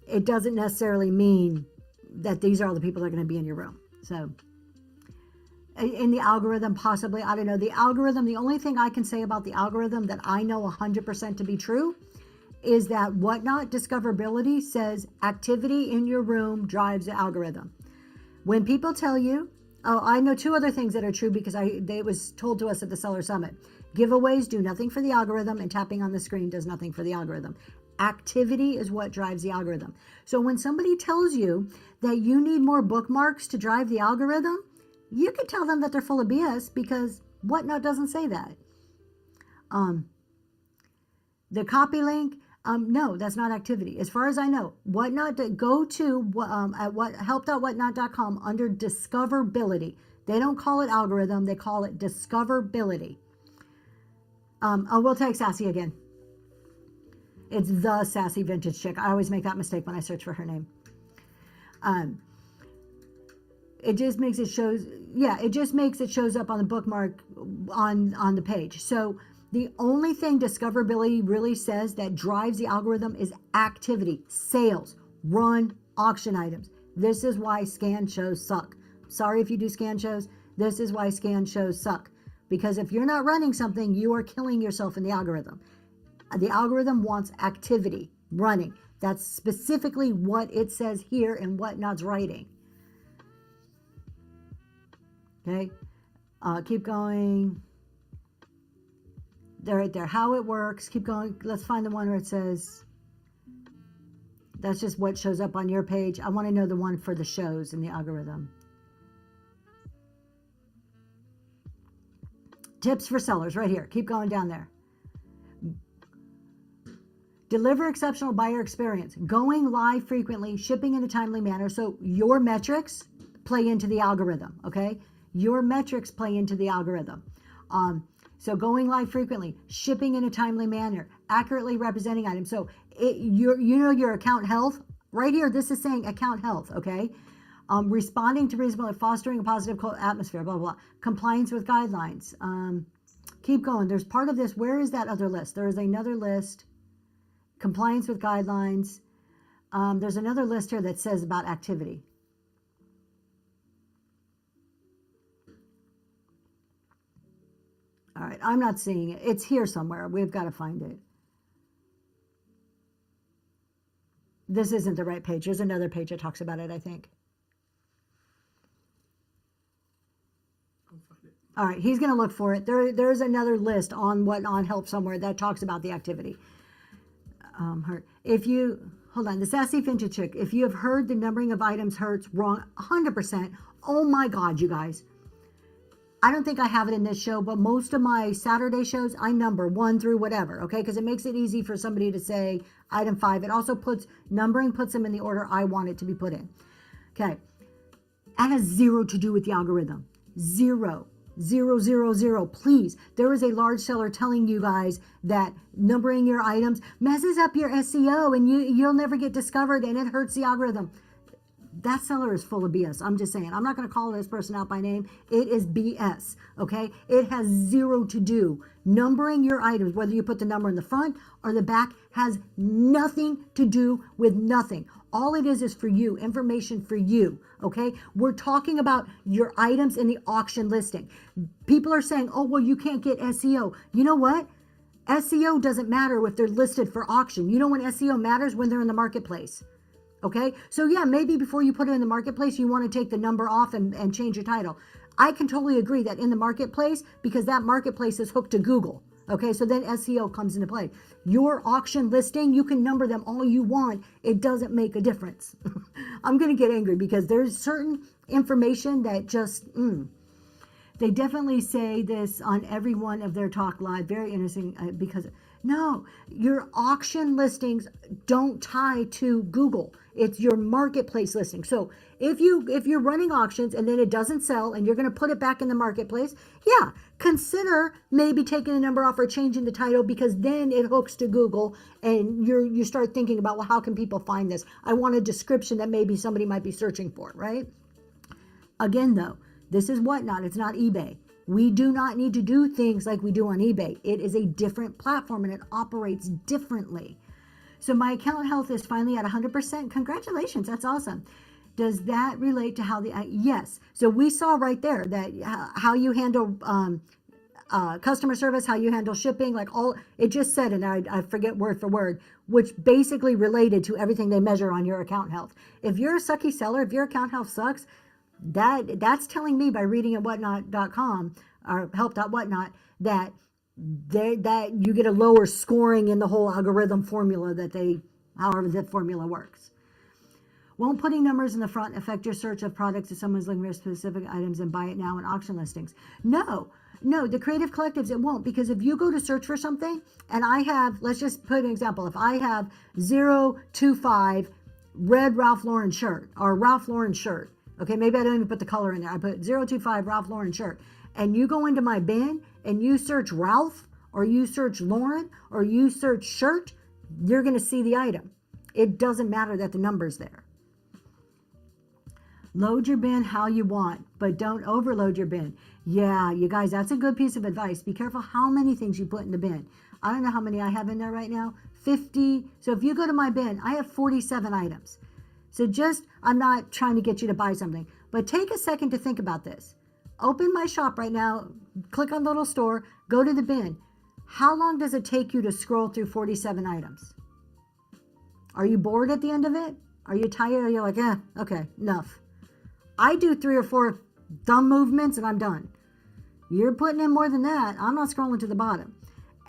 [SPEAKER 1] It doesn't necessarily mean that these are all the people that are going to be in your room. So in the algorithm, possibly, I don't know. The algorithm, the only thing I can say about the algorithm that I know 100% to be true is that Whatnot discoverability says activity in your room drives the algorithm. When people tell you, I know two other things that are true because it was told to us at the Seller Summit. Giveaways do nothing for the algorithm, and tapping on the screen does nothing for the algorithm. Activity is what drives the algorithm. So when somebody tells you that you need more bookmarks to drive the algorithm, you could tell them that they're full of BS, because Whatnot doesn't say that. The copy link, no, that's not activity. As far as I know, Whatnot, go to help.whatnot.com under discoverability. They don't call it algorithm, they call it discoverability. We'll take Sassy again. It's the Sassy Vintage Chick. I always make that mistake when I search for her name. It just makes it shows up on the bookmark on the page. So the only thing discoverability really says that drives the algorithm is activity, sales, run, auction items. This is why scan shows suck. Sorry if you do scan shows. This is why scan shows suck. Because if you're not running something, you are killing yourself in the algorithm. The algorithm wants activity, running. That's specifically what it says here in Whatnot's writing. Okay, keep going. They're right there. How it works. Keep going. Let's find the one where it says, that's just what shows up on your page. I want to know the one for the shows in the algorithm. Tips for sellers right here. Keep going down there. Deliver exceptional buyer experience. Going live frequently, shipping in a timely manner. So your metrics play into the algorithm, okay? Your metrics play into the algorithm. So going live frequently, shipping in a timely manner, accurately representing items. So your account health, right here, this is saying account health, okay? Responding to reasonable, fostering a positive atmosphere, blah, blah, blah. Compliance with guidelines. Keep going. There's part of this. Where is that other list? There is another list. Compliance with guidelines. There's another list here that says about activity. All right, I'm not seeing it. It's here somewhere. We've got to find it. This isn't the right page. There's another page that talks about it, I think. All right, he's going to look for it. There's another list on Help somewhere that talks about the activity. Hold on, the Sassy Vintage Chick, if you have heard the numbering of items hurts wrong, 100%. Oh my God, you guys. I don't think I have it in this show, but most of my Saturday shows, I number 1 through whatever, okay? Because it makes it easy for somebody to say item 5. It also puts them in the order I want it to be put in. Okay. That has zero to do with the algorithm. Zero. Please. There is a large seller telling you guys that numbering your items messes up your SEO and you'll never get discovered and it hurts the algorithm. that seller is full of BS. I'm just saying. I'm not going to call this person out by name. It is BS. Okay. It has zero to do. Numbering your items, whether you put the number in the front or the back, has nothing to do with nothing. All it is for you, information for you. Okay. We're talking about your items in the auction listing. People are saying, oh, well, you can't get SEO. You know what? SEO doesn't matter if they're listed for auction. You know when SEO matters? When they're in the marketplace. Okay, so yeah, maybe before you put it in the marketplace, you want to take the number off and change your title. I can totally agree that in the marketplace, because that marketplace is hooked to Google. Okay, so then SEO comes into play. Your auction listing, you can number them all you want. It doesn't make a difference. I'm going to get angry because there's certain information that just, they definitely say this on every one of their talk live. Very interesting because no, your auction listings don't tie to Google. It's your marketplace listing. So if you're running auctions and then it doesn't sell and you're going to put it back in the marketplace, yeah, consider maybe taking the number off or changing the title, because then it hooks to Google and you start thinking about, well, how can people find this? I want a description that maybe somebody might be searching for, right? Again, though, this is Whatnot. It's not eBay. We do not need to do things like we do on eBay. It is a different platform and it operates differently. So my account health is finally at 100%. Congratulations. That's awesome. Does that relate to how yes. So we saw right there that how you handle customer service, how you handle shipping, like all, it just said, and I forget word for word, which basically related to everything they measure on your account health. If you're a sucky seller, if your account health sucks, that's telling me by reading at whatnot.com or help.whatnot that you get a lower scoring in the whole algorithm formula however that formula works. Won't putting numbers in the front affect your search of products if someone's looking for specific items and buy it now in auction listings? No, the creative collectives, it won't, because if you go to search for something and I have, let's just put an example. If I have 025 red Ralph Lauren shirt or Ralph Lauren shirt, okay, maybe I don't even put the color in there. I put 025 Ralph Lauren shirt. And you go into my bin and you search Ralph or you search Lauren or you search shirt, you're going to see the item. It doesn't matter that the number's there. Load your bin how you want, but don't overload your bin. Yeah, you guys, that's a good piece of advice. Be careful how many things you put in the bin. I don't know how many I have in there right now. 50. So if you go to my bin, I have 47 items. So I'm not trying to get you to buy something, but take a second to think about this. Open my shop right now, click on little store, go to the bin. How long does it take you to scroll through 47 items? Are you bored at the end of it? Are you tired? Are you like, okay, enough? I do 3 or 4 thumb movements and I'm done. You're putting in more than that. I'm not scrolling to the bottom.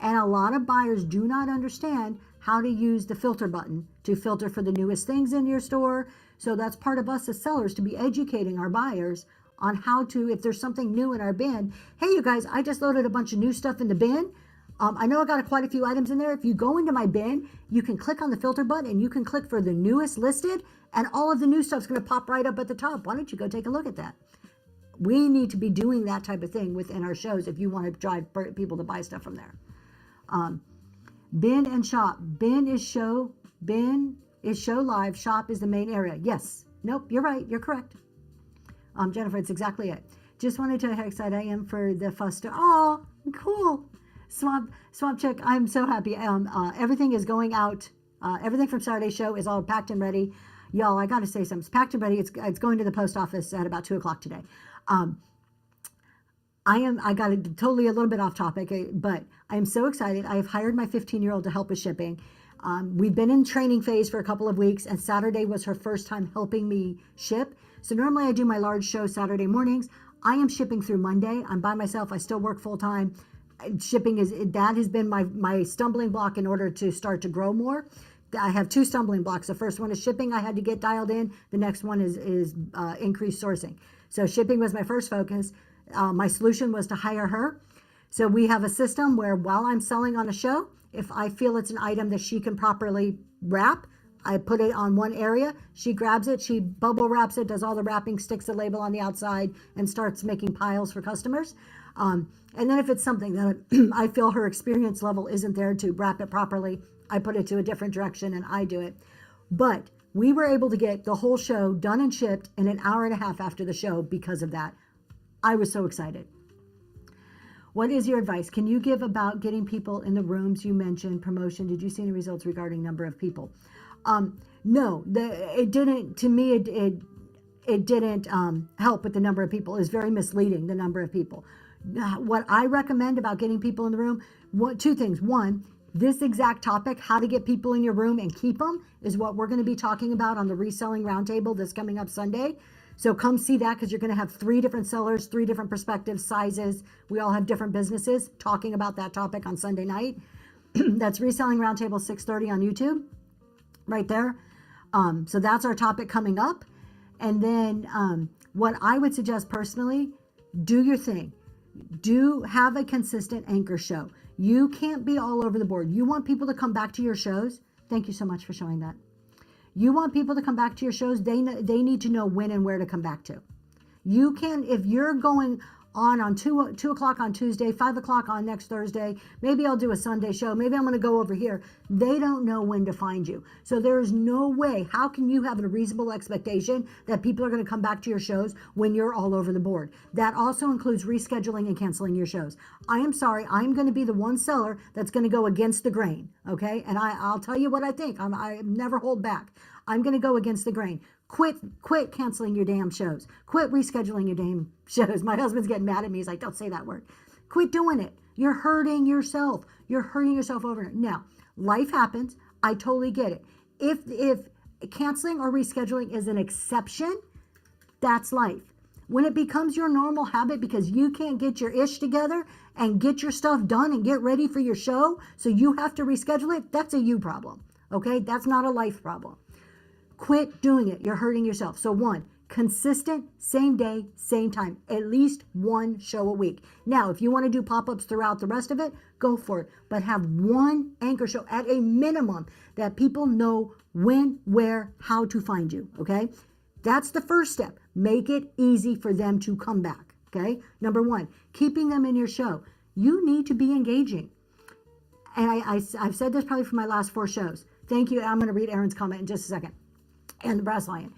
[SPEAKER 1] And a lot of buyers do not understand how to use the filter button to filter for the newest things in your store. So that's part of us as sellers, to be educating our buyers on how to, if there's something new in our bin. Hey, you guys, I just loaded a bunch of new stuff in the bin. I know I got quite a few items in there. If you go into my bin, you can click on the filter button and you can click for the newest listed, and all of the new stuff's going to pop right up at the top. Why don't you go take a look at that? We need to be doing that type of thing within our shows if you want to drive people to buy stuff from there. Bin and shop. Bin is show live. Shop is the main area. Yes. Nope. You're right. You're correct. Jennifer, it's exactly it. Just wanted to tell you how excited I am for the Fuster. Oh, cool. Swamp Chick, I'm so happy. Everything is going out. Everything from Saturday's show is all packed and ready. Y'all, I got to say something. It's packed and ready. It's going to the post office at about 2:00 today. I got totally a little bit off topic, but I am so excited. I have hired my 15-year-old to help with shipping. We've been in training phase for a couple of weeks, and Saturday was her first time helping me ship. So normally I do my large show Saturday mornings. I am shipping through Monday. I'm by myself. I still work full time. Shipping that has been my stumbling block in order to start to grow more. I have 2 stumbling blocks. The first one is shipping. I had to get dialed in. The next one is increased sourcing. So shipping was my first focus. My solution was to hire her. So we have a system where while I'm selling on a show, if I feel it's an item that she can properly wrap, I put it on one area, she grabs it, she bubble wraps it, does all the wrapping, sticks the label on the outside, and starts making piles for customers. And then if it's something that I feel her experience level isn't there to wrap it properly, I put it to a different direction and I do it. But We were able to get the whole show done and shipped in an hour and a half after the show because of that. I was so excited. What is your advice? Can you give about getting people in the rooms you mentioned, promotion? Did you see any results regarding number of people? No, it didn't. To me, it didn't help with the number of people. It's very misleading, the number of people. What I recommend about getting people in the room, two things. One, this exact topic, how to get people in your room and keep them, is what we're going to be talking about on the Reselling Roundtable that's coming up Sunday. So come see that, because you're going to have 3 different sellers, 3 different perspectives, sizes. We all have different businesses talking about that topic on Sunday night. That's Reselling Roundtable 6:30 on YouTube, right there. So that's our topic coming up. And then what I would suggest personally, do your thing. Do have a consistent anchor show. You can't be all over the board. You want people to come back to your shows. Thank you so much for showing that. You want people to come back to your shows. They need to know when and where to come back to. You can, if you're going on 2 o'clock on Tuesday, 5 o'clock on next Thursday, maybe I'll do a Sunday show, maybe I'm going to go over here. They don't know when to find you. So there's no way. How can you have a reasonable expectation that people are going to come back to your shows when you're all over the board? That also includes rescheduling and canceling your shows. I am sorry, I'm going to be the one seller that's going to go against the grain, okay? And I'll tell you what I think. I never hold back. I'm going to go against the grain. Quit canceling your damn shows. Quit rescheduling your damn shows. My husband's getting mad at me. He's like, don't say that word. Quit doing it. You're hurting yourself. You're hurting yourself over it. Now, life happens. I totally get it. If canceling or rescheduling is an exception, that's life. When it becomes your normal habit because you can't get your ish together and get your stuff done and get ready for your show, so you have to reschedule it, that's a you problem. Okay? That's not a life problem. Quit doing it. You're hurting yourself. So 1, consistent, same day, same time, at least 1 show a week. Now, if you want to do pop-ups throughout the rest of it, go for it. But have 1 anchor show at a minimum that people know when, where, how to find you. Okay? That's the first step. Make it easy for them to come back. Okay? Number 1, keeping them in your show. You need to be engaging. And I've said this probably for my last 4 shows. Thank you. I'm going to read Aaron's comment in just a second. And the Brass Lion.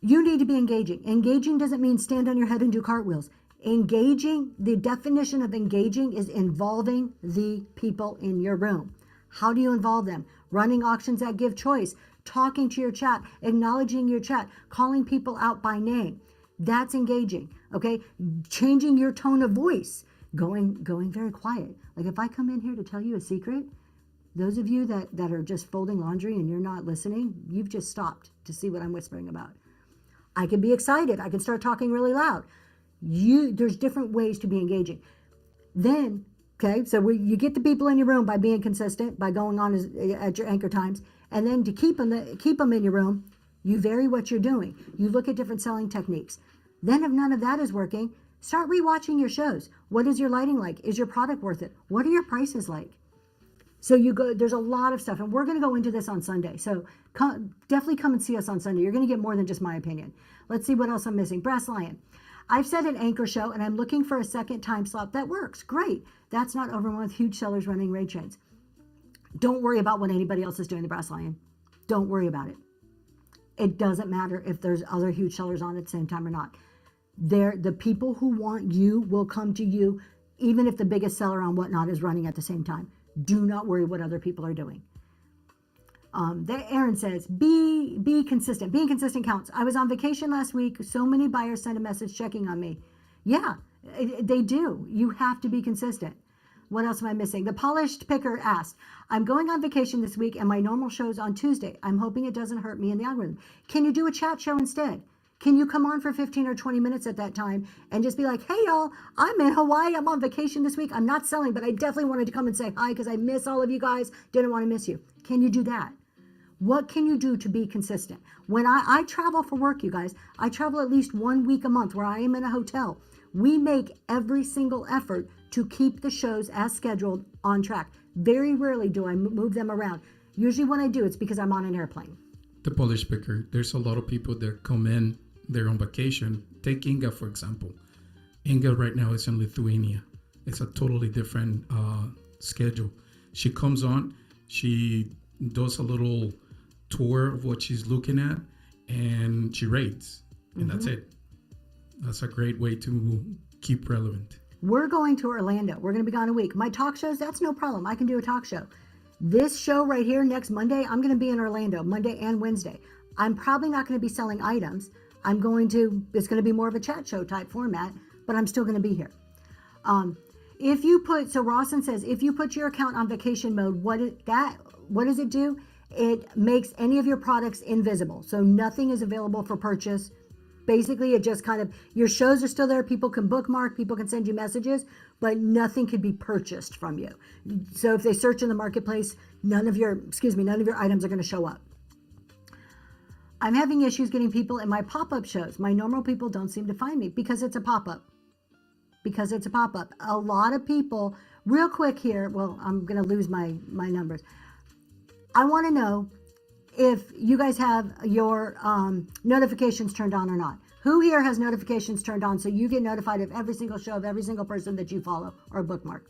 [SPEAKER 1] You need to be engaging. Engaging doesn't mean stand on your head and do cartwheels. Engaging, the definition of engaging is involving the people in your room. How do you involve them? Running auctions that give choice, talking to your chat, acknowledging your chat, calling people out by name. That's engaging. Okay? Changing your tone of voice. Going very quiet. Like if I come in here to tell you a secret, those of you that are just folding laundry and you're not listening, you've just stopped to see what I'm whispering about. I can be excited. I can start talking really loud. There's different ways to be engaging. Then, okay, so you get the people in your room by being consistent, by going on at your anchor times, and then to keep them in your room, you vary what you're doing. You look at different selling techniques. Then if none of that is working, start rewatching your shows. What is your lighting like? Is your product worth it? What are your prices like? So there's a lot of stuff, and we're going to go into this on Sunday. So definitely come and see us on Sunday. You're going to get more than just my opinion. Let's see what else I'm missing. Brass Lion. I've set an anchor show, and I'm looking for a second time slot that works. Great. That's not overwhelmed with huge sellers running raid chains. Don't worry about what anybody else is doing, the Brass Lion. Don't worry about it. It doesn't matter if there's other huge sellers on at the same time or not. The people who want you will come to you, even if the biggest seller on Whatnot is running at the same time. Do not worry what other people are doing. Aaron says, be consistent. Being consistent counts. I was on vacation last week. So many buyers sent a message checking on me. Yeah, they do. You have to be consistent. What else am I missing? The Polished Picker asked, I'm going on vacation this week and my normal show's on Tuesday. I'm hoping it doesn't hurt me in the algorithm. Can you do a chat show instead? Can you come on for 15 or 20 minutes at that time and just be like, hey, y'all, I'm in Hawaii. I'm on vacation this week. I'm not selling, but I definitely wanted to come and say hi because I miss all of you guys. Didn't want to miss you. Can you do that? What can you do to be consistent? When I travel for work, you guys, I travel at least 1 week a month where I am in a hotel. We make every single effort to keep the shows as scheduled on track. Very rarely do I move them around. Usually when I do, it's because I'm on an airplane.
[SPEAKER 3] The Polish Picker. There's a lot of people that come in, they're on vacation. Take Inga, for example. Inga right now is in Lithuania. It's a totally different schedule. She comes on, she does a little tour of what she's looking at, and she rates, and that's it. That's a great way to keep relevant.
[SPEAKER 1] We're going to Orlando. We're going to be gone a week. My talk shows, that's no problem. I can do a talk show. This show right here next Monday, I'm going to be in Orlando Monday and Wednesday. I'm probably not going to be selling items. It's going to be more of a chat show type format, but I'm still going to be here. If you put, so Rawson says, if you put your account on vacation mode, what does it do? It makes any of your products invisible. So nothing is available for purchase. Basically, it just kind of, your shows are still there. People can bookmark, people can send you messages, but nothing could be purchased from you. So if they search in the marketplace, none of your items are going to show up. I'm having issues getting people in my pop-up shows. My normal people don't seem to find me because it's a pop-up. A lot of people, real quick here, well, I'm going to lose my numbers. I want to know if you guys have your notifications turned on or not. Who here has notifications turned on so you get notified of every single show of every single person that you follow or bookmark?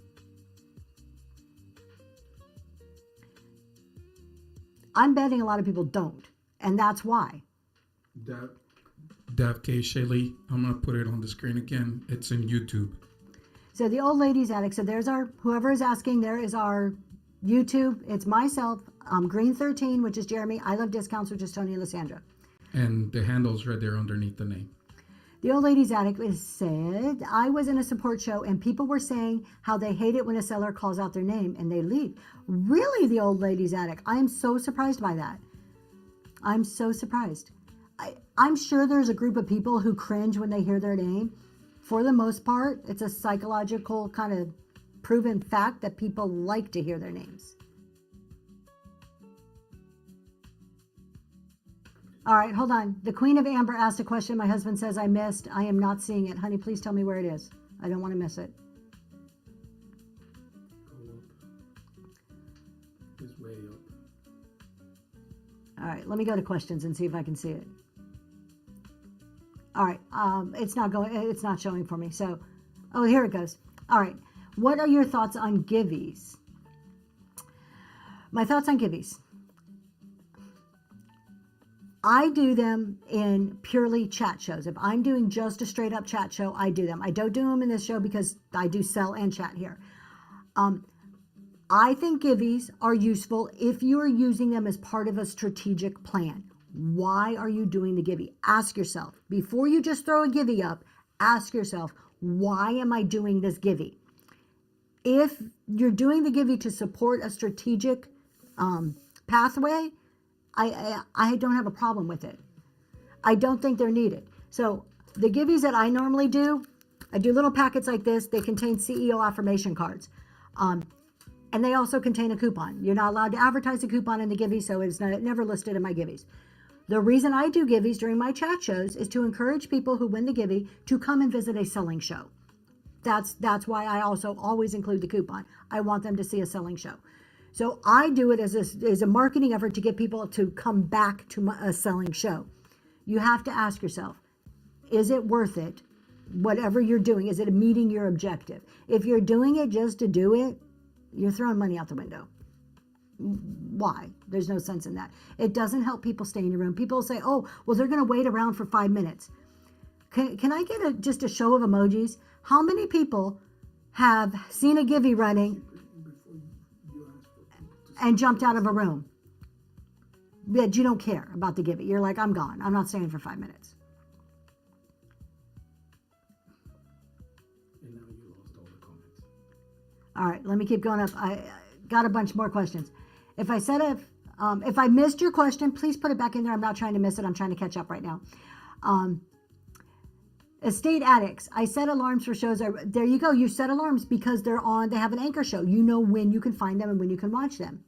[SPEAKER 1] I'm betting a lot of people don't, and that's why.
[SPEAKER 3] Dav K. Shaylee, I'm going to put it on the screen again. It's in YouTube.
[SPEAKER 1] So the Old Ladies Attic. So there's whoever is asking, there is our YouTube. It's myself, Green13, which is Jeremy. I Love Discounts, which is Tony and Lysandra.
[SPEAKER 3] And the handle's right there underneath the name.
[SPEAKER 1] The Old Ladies Attic said, I was in a support show and people were saying how they hate it when a seller calls out their name and they leave. Really, the Old Ladies Attic? I am so surprised by that. I'm so surprised. I'm sure there's a group of people who cringe when they hear their name. For the most part, it's a psychological kind of proven fact that people like to hear their names. All right, hold on. The Queen of Amber asked a question my husband says I missed. I am not seeing it. Honey, please tell me where it is. I don't want to miss it.
[SPEAKER 3] Go up. It's way up.
[SPEAKER 1] All right, let me go to questions and see if I can see it. All right, it's not showing for me. So, oh, here it goes. All right, what are your thoughts on Givies? My thoughts on Givies. I do them in purely chat shows. If I'm doing just a straight up chat show, I do them. I don't do them in this show because I do sell and chat here. I think Givies are useful if you are using them as part of a strategic plan. Why are you doing the Givey? Ask yourself, before you just throw a Givey up, ask yourself, why am I doing this Givey? If you're doing the Givey to support a strategic pathway, I don't have a problem with it. I don't think they're needed. So the Giveys that I normally do, I do little packets like this. They contain CEO affirmation cards. And they also contain a coupon. You're not allowed to advertise a coupon in the Givey, so it's never listed in my Giveys. The reason I do Giveys during my chat shows is to encourage people who win the Givey to come and visit a selling show. That's why I also always include the coupon. I want them to see a selling show. So I do it as a marketing effort to get people to come back to a selling show. You have to ask yourself, is it worth it? Whatever you're doing, is it meeting your objective? If you're doing it just to do it, you're throwing money out the window. Why? There's no sense in that. It doesn't help people stay in your room. People say, oh, well, they're going to wait around for 5 minutes. Can I get just a show of emojis? How many people have seen a Givey running and jumped out of a room? That you don't care about the Givey. You're like, I'm gone. I'm not staying for 5 minutes.
[SPEAKER 3] And now you lost all the comments.
[SPEAKER 1] All right, let me keep going up. I got a bunch more questions. If I missed your question, please put it back in there. I'm not trying to miss it. I'm trying to catch up right now. Estate addicts. I set alarms for shows. There you go. You set alarms because they have an anchor show. You know when you can find them and when you can watch them.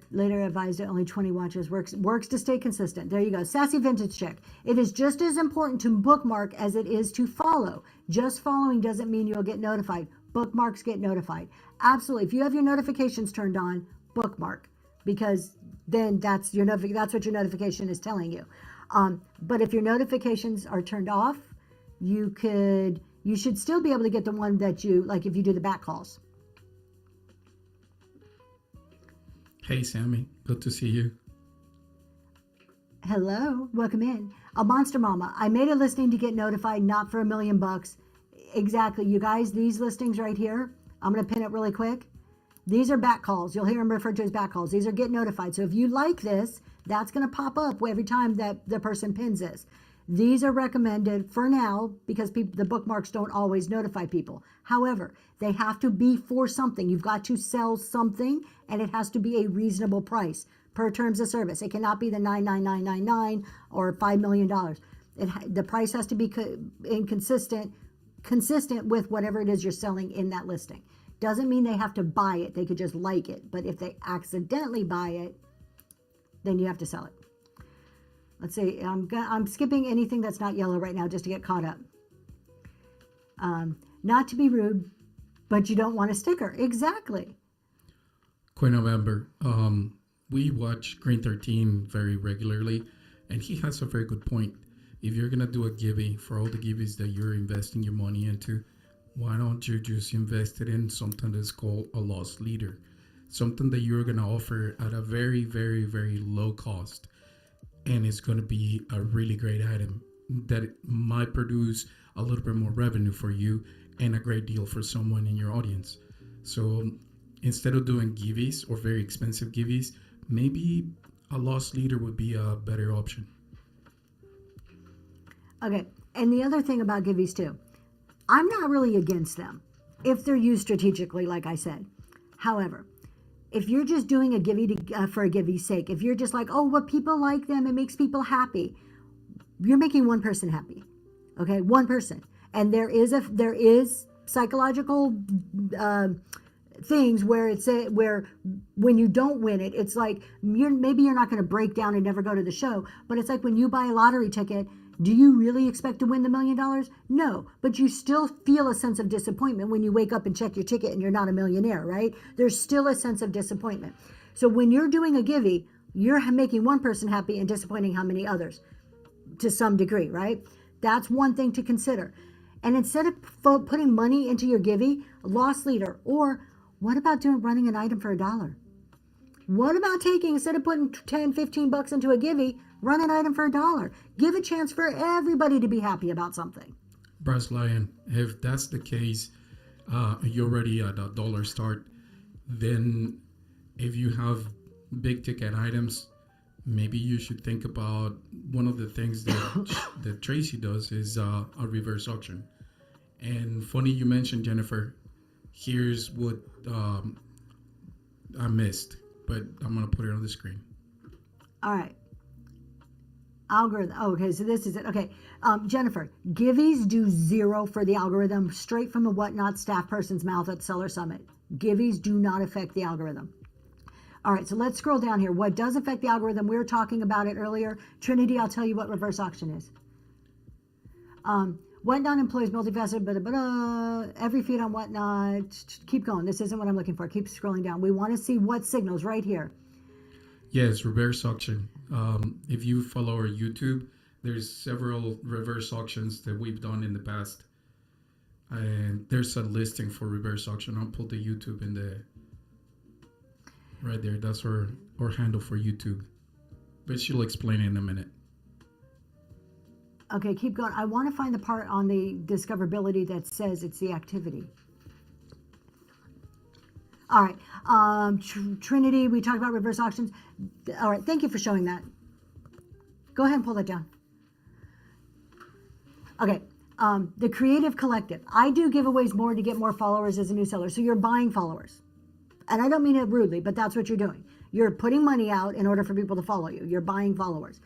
[SPEAKER 1] Later advised that only 20 watches works to stay consistent. There you go. Sassy Vintage Chick. It is just as important to bookmark as it is to follow. Just following doesn't mean you'll get notified. Bookmarks get notified. Absolutely. If you have your notifications turned on, bookmark, because then that's what your notification is telling you. But if your notifications are turned off, you should still be able to get the one that you like if you do the back calls.
[SPEAKER 3] Hey, Sammy. Good to see you.
[SPEAKER 1] Hello, welcome in. A Monster Mama. I made a listing to get notified, not for $1,000,000. Exactly, you guys, these listings right here, I'm going to pin it really quick. These are back calls. You'll hear them referred to as back calls. These are get notified. So if you like this, that's going to pop up every time that the person pins this. These are recommended for now because the bookmarks don't always notify people. However, they have to be for something. You've got to sell something, and it has to be a reasonable price per terms of service. It cannot be the $99999 or $5 million. The price has to be consistent with whatever it is you're selling in that listing. Doesn't mean they have to buy it. They could just like it. But if they accidentally buy it, then you have to sell it. Let's see. I'm skipping anything that's not yellow right now just to get caught up. Not to be rude, but you don't want a sticker. Exactly.
[SPEAKER 3] Queen November. We watch Green 13 very regularly, and he has a very good point. If you're going to do a givey for all the giveys that you're investing your money into, why don't you just invest it in something that's called a loss leader? Something that you're going to offer at a very, very, very low cost. And it's going to be a really great item that might produce a little bit more revenue for you and a great deal for someone in your audience. So instead of doing giveys or very expensive giveys, maybe a loss leader would be a better option.
[SPEAKER 1] Okay. And the other thing about giveys too, I'm not really against them if they're used strategically, like I said. However, if you're just doing a givey for a givey's sake, if you're just like, oh, well, people like them, it makes people happy, you're making one person happy. Okay, one person. And there is psychological things where where when you don't win it, it's like maybe you're not going to break down and never go to the show, but it's like when you buy a lottery ticket. Do you really expect to win the $1 million? No, but you still feel a sense of disappointment when you wake up and check your ticket and you're not a millionaire, right? There's still a sense of disappointment. So when you're doing a givey, you're making one person happy and disappointing how many others to some degree, right? That's one thing to consider. And instead of putting money into your givey, loss leader, or what about running an item for $1? What about instead of putting 10, 15 bucks into a givey, run an item for $1. Give a chance for everybody to be happy about something.
[SPEAKER 3] Brass Lion, if that's the case, you're already at $1 start. Then if you have big ticket items, maybe you should think about one of the things that Tracy does is a reverse auction. And funny you mentioned, Jennifer. Here's what I missed, but I'm going to put it on the screen.
[SPEAKER 1] All right. Algorithm. Oh, okay, so this is it. Okay, Jennifer, giveys do 0 for the algorithm, straight from a Whatnot staff person's mouth at Seller Summit. Giveys do not affect the algorithm. All right, so let's scroll down here. What does affect the algorithm? We were talking about it earlier. Trinity, I'll tell you what reverse auction is. Whatnot employs multifaceted, every feed on Whatnot. Keep going. This isn't what I'm looking for. Keep scrolling down. We want to see what signals right here.
[SPEAKER 3] Yes, reverse auction. If you follow our YouTube, there's several reverse auctions that we've done in the past. And there's a listing for reverse auction. I'll put the YouTube in the right there. That's our handle for YouTube. But she'll explain it in a minute.
[SPEAKER 1] Okay, keep going. I want to find the part on the discoverability that says it's the activity. All right, Trinity, we talked about reverse auctions. All right, thank you for showing that. Go ahead and pull that down. Okay, the Creative Collective. I do giveaways more to get more followers as a new seller. So you're buying followers. And I don't mean it rudely, but that's what you're doing. You're putting money out in order for people to follow you. You're buying followers.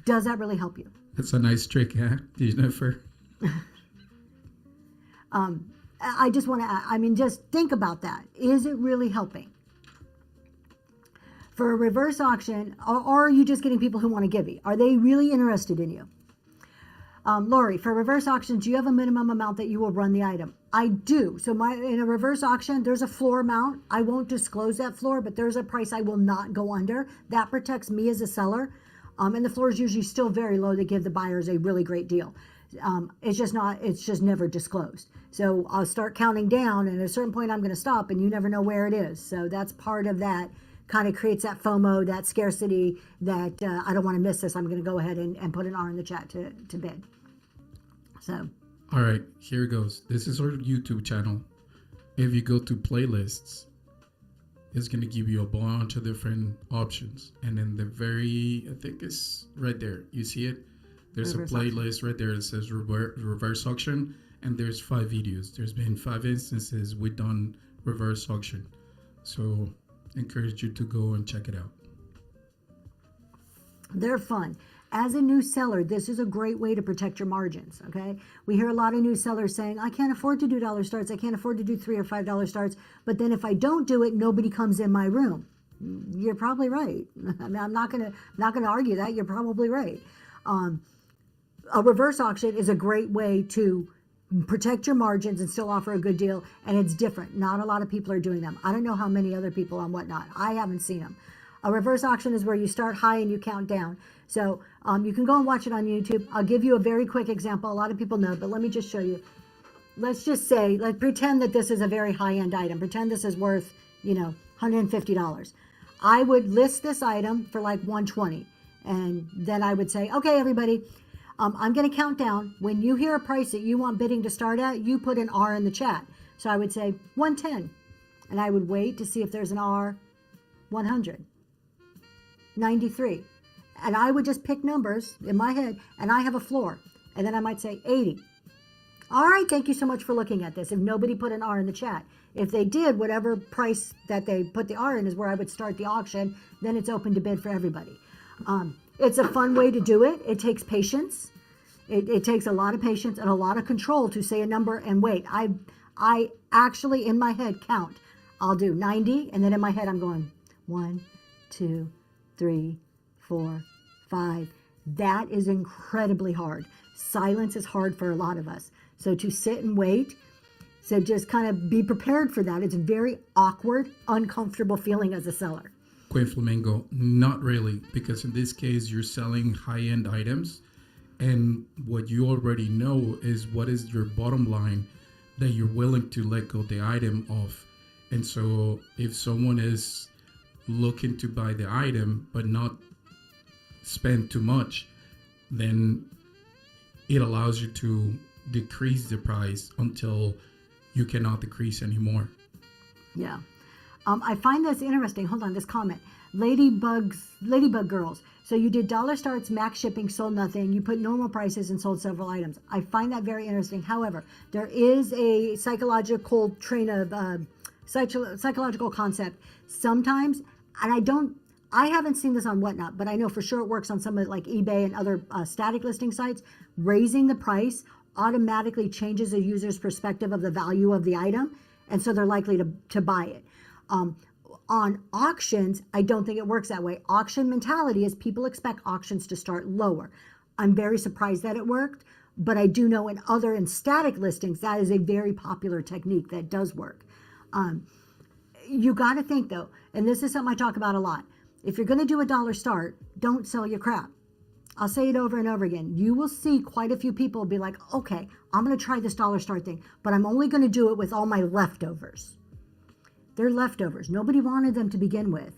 [SPEAKER 1] Does that really help you?
[SPEAKER 3] That's a nice trick, huh, Jennifer?
[SPEAKER 1] I just want to, just think about that. Is it really helping? For a reverse auction, or are you just getting people who want to give you? Are they really interested in you? Lori, for reverse auctions, do you have a minimum amount that you will run the item? I do. So in a reverse auction, there's a floor amount. I won't disclose that floor, but there's a price I will not go under. That protects me as a seller. And the floor is usually still very low to give the buyers a really great deal. It's just never disclosed. So I'll start counting down, and at a certain point I'm going to stop, and you never know where it is. So that's part of that kind of creates that FOMO, that scarcity, that I don't want to miss this. I'm going to go ahead and put an R in the chat to bid. So.
[SPEAKER 3] All right, here it goes. This is our YouTube channel. If you go to playlists, it's going to give you a bunch of different options. And in the very, I think it's right there. You see it? There's
[SPEAKER 1] Reverse
[SPEAKER 3] a playlist right there that says reverse auction. And there's 5 videos. There's been 5 instances we've done reverse auction. So I encourage you to go and check it out.
[SPEAKER 1] They're fun. As a new seller, this is a great way to protect your margins, okay? We hear a lot of new sellers saying, I can't afford to do dollar starts. I can't afford to do $3 or $5 starts. But then if I don't do it, nobody comes in my room. You're probably right. I mean, I'm not gonna argue that. You're probably right. A reverse auction is a great way to protect your margins and still offer a good deal, and it's different. Not a lot of people are doing them. I don't know how many other people on Whatnot. I haven't seen them. A reverse auction is where you start high and you count down. So you can go and watch it on YouTube. I'll give you a very quick example. A lot of people know, but let me just show you. Let's just say, let's pretend that this is a very high-end item. Pretend this is worth, $150. I would list this item for like $120. And then I would say, okay, everybody, I'm going to count down. When you hear a price that you want bidding to start at, you put an R in the chat. So I would say 110. And I would wait to see if there's an R. 100. 93. And I would just pick numbers in my head, and I have a floor. And then I might say 80. All right, thank you so much for looking at this. If nobody put an R in the chat. If they did, whatever price that they put the R in is where I would start the auction. Then it's open to bid for everybody. It's a fun way to do it. It takes patience. It takes a lot of patience and a lot of control to say a number and wait. I actually, in my head, count. I'll do 90, and then in my head, I'm going 1, 2, 3, 4, 5. That is incredibly hard. Silence is hard for a lot of us. So to sit and wait, so just kind of be prepared for that. It's a very awkward, uncomfortable feeling as a seller.
[SPEAKER 3] Queen Flamingo, not really, because in this case, you're selling high-end items. And what you already know is what is your bottom line that you're willing to let go the item of. And so if someone is looking to buy the item but not spend too much, then it allows you to decrease the price until you cannot decrease anymore.
[SPEAKER 1] Yeah. I find this interesting. Hold on, this comment. Ladybug girls. So you did dollar starts, max shipping, sold nothing. You put normal prices and sold several items. I find that very interesting. However, there is a psychological psychological concept sometimes, and I haven't seen this on Whatnot, but I know for sure it works on some of like eBay and other static listing sites. Raising the price automatically changes a user's perspective of the value of the item, and so they're likely to buy it. On auctions, I don't think it works that way. Auction mentality is people expect auctions to start lower. I'm very surprised that it worked, but I do know in static listings, that is a very popular technique that does work. You got to think though, and this is something I talk about a lot. If you're going to do a dollar start, don't sell your crap. I'll say it over and over again. You will see quite a few people be like, okay, I'm going to try this dollar start thing, but I'm only going to do it with all my leftovers. They're leftovers. Nobody wanted them to begin with.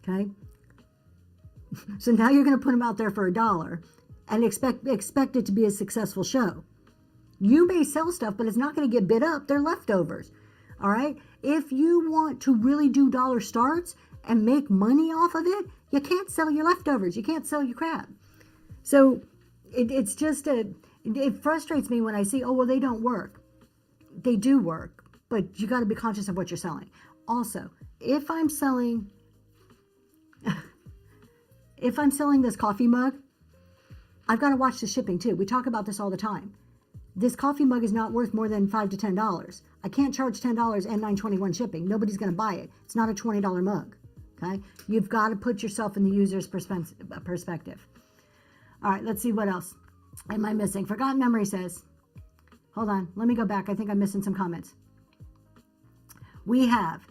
[SPEAKER 1] Okay? So now you're going to put them out there for $1 and expect it to be a successful show. You may sell stuff, but it's not going to get bid up. They're leftovers. All right? If you want to really do dollar starts and make money off of it, you can't sell your leftovers. You can't sell your crap. So it's just it frustrates me when I see, oh, well, they don't work. They do work. But you got to be conscious of what you're selling. Also, if I'm selling this coffee mug, I've got to watch the shipping too. We talk about this all the time. This coffee mug is not worth more than $5 to $10. I can't charge $10 and $9.21 shipping. Nobody's going to buy it. It's not a $20 mug. Okay? You've got to put yourself in the user's perspective. All right, let's see what else am I missing. Forgotten Memory says, hold on, let me go back. I think I'm missing some comments. We have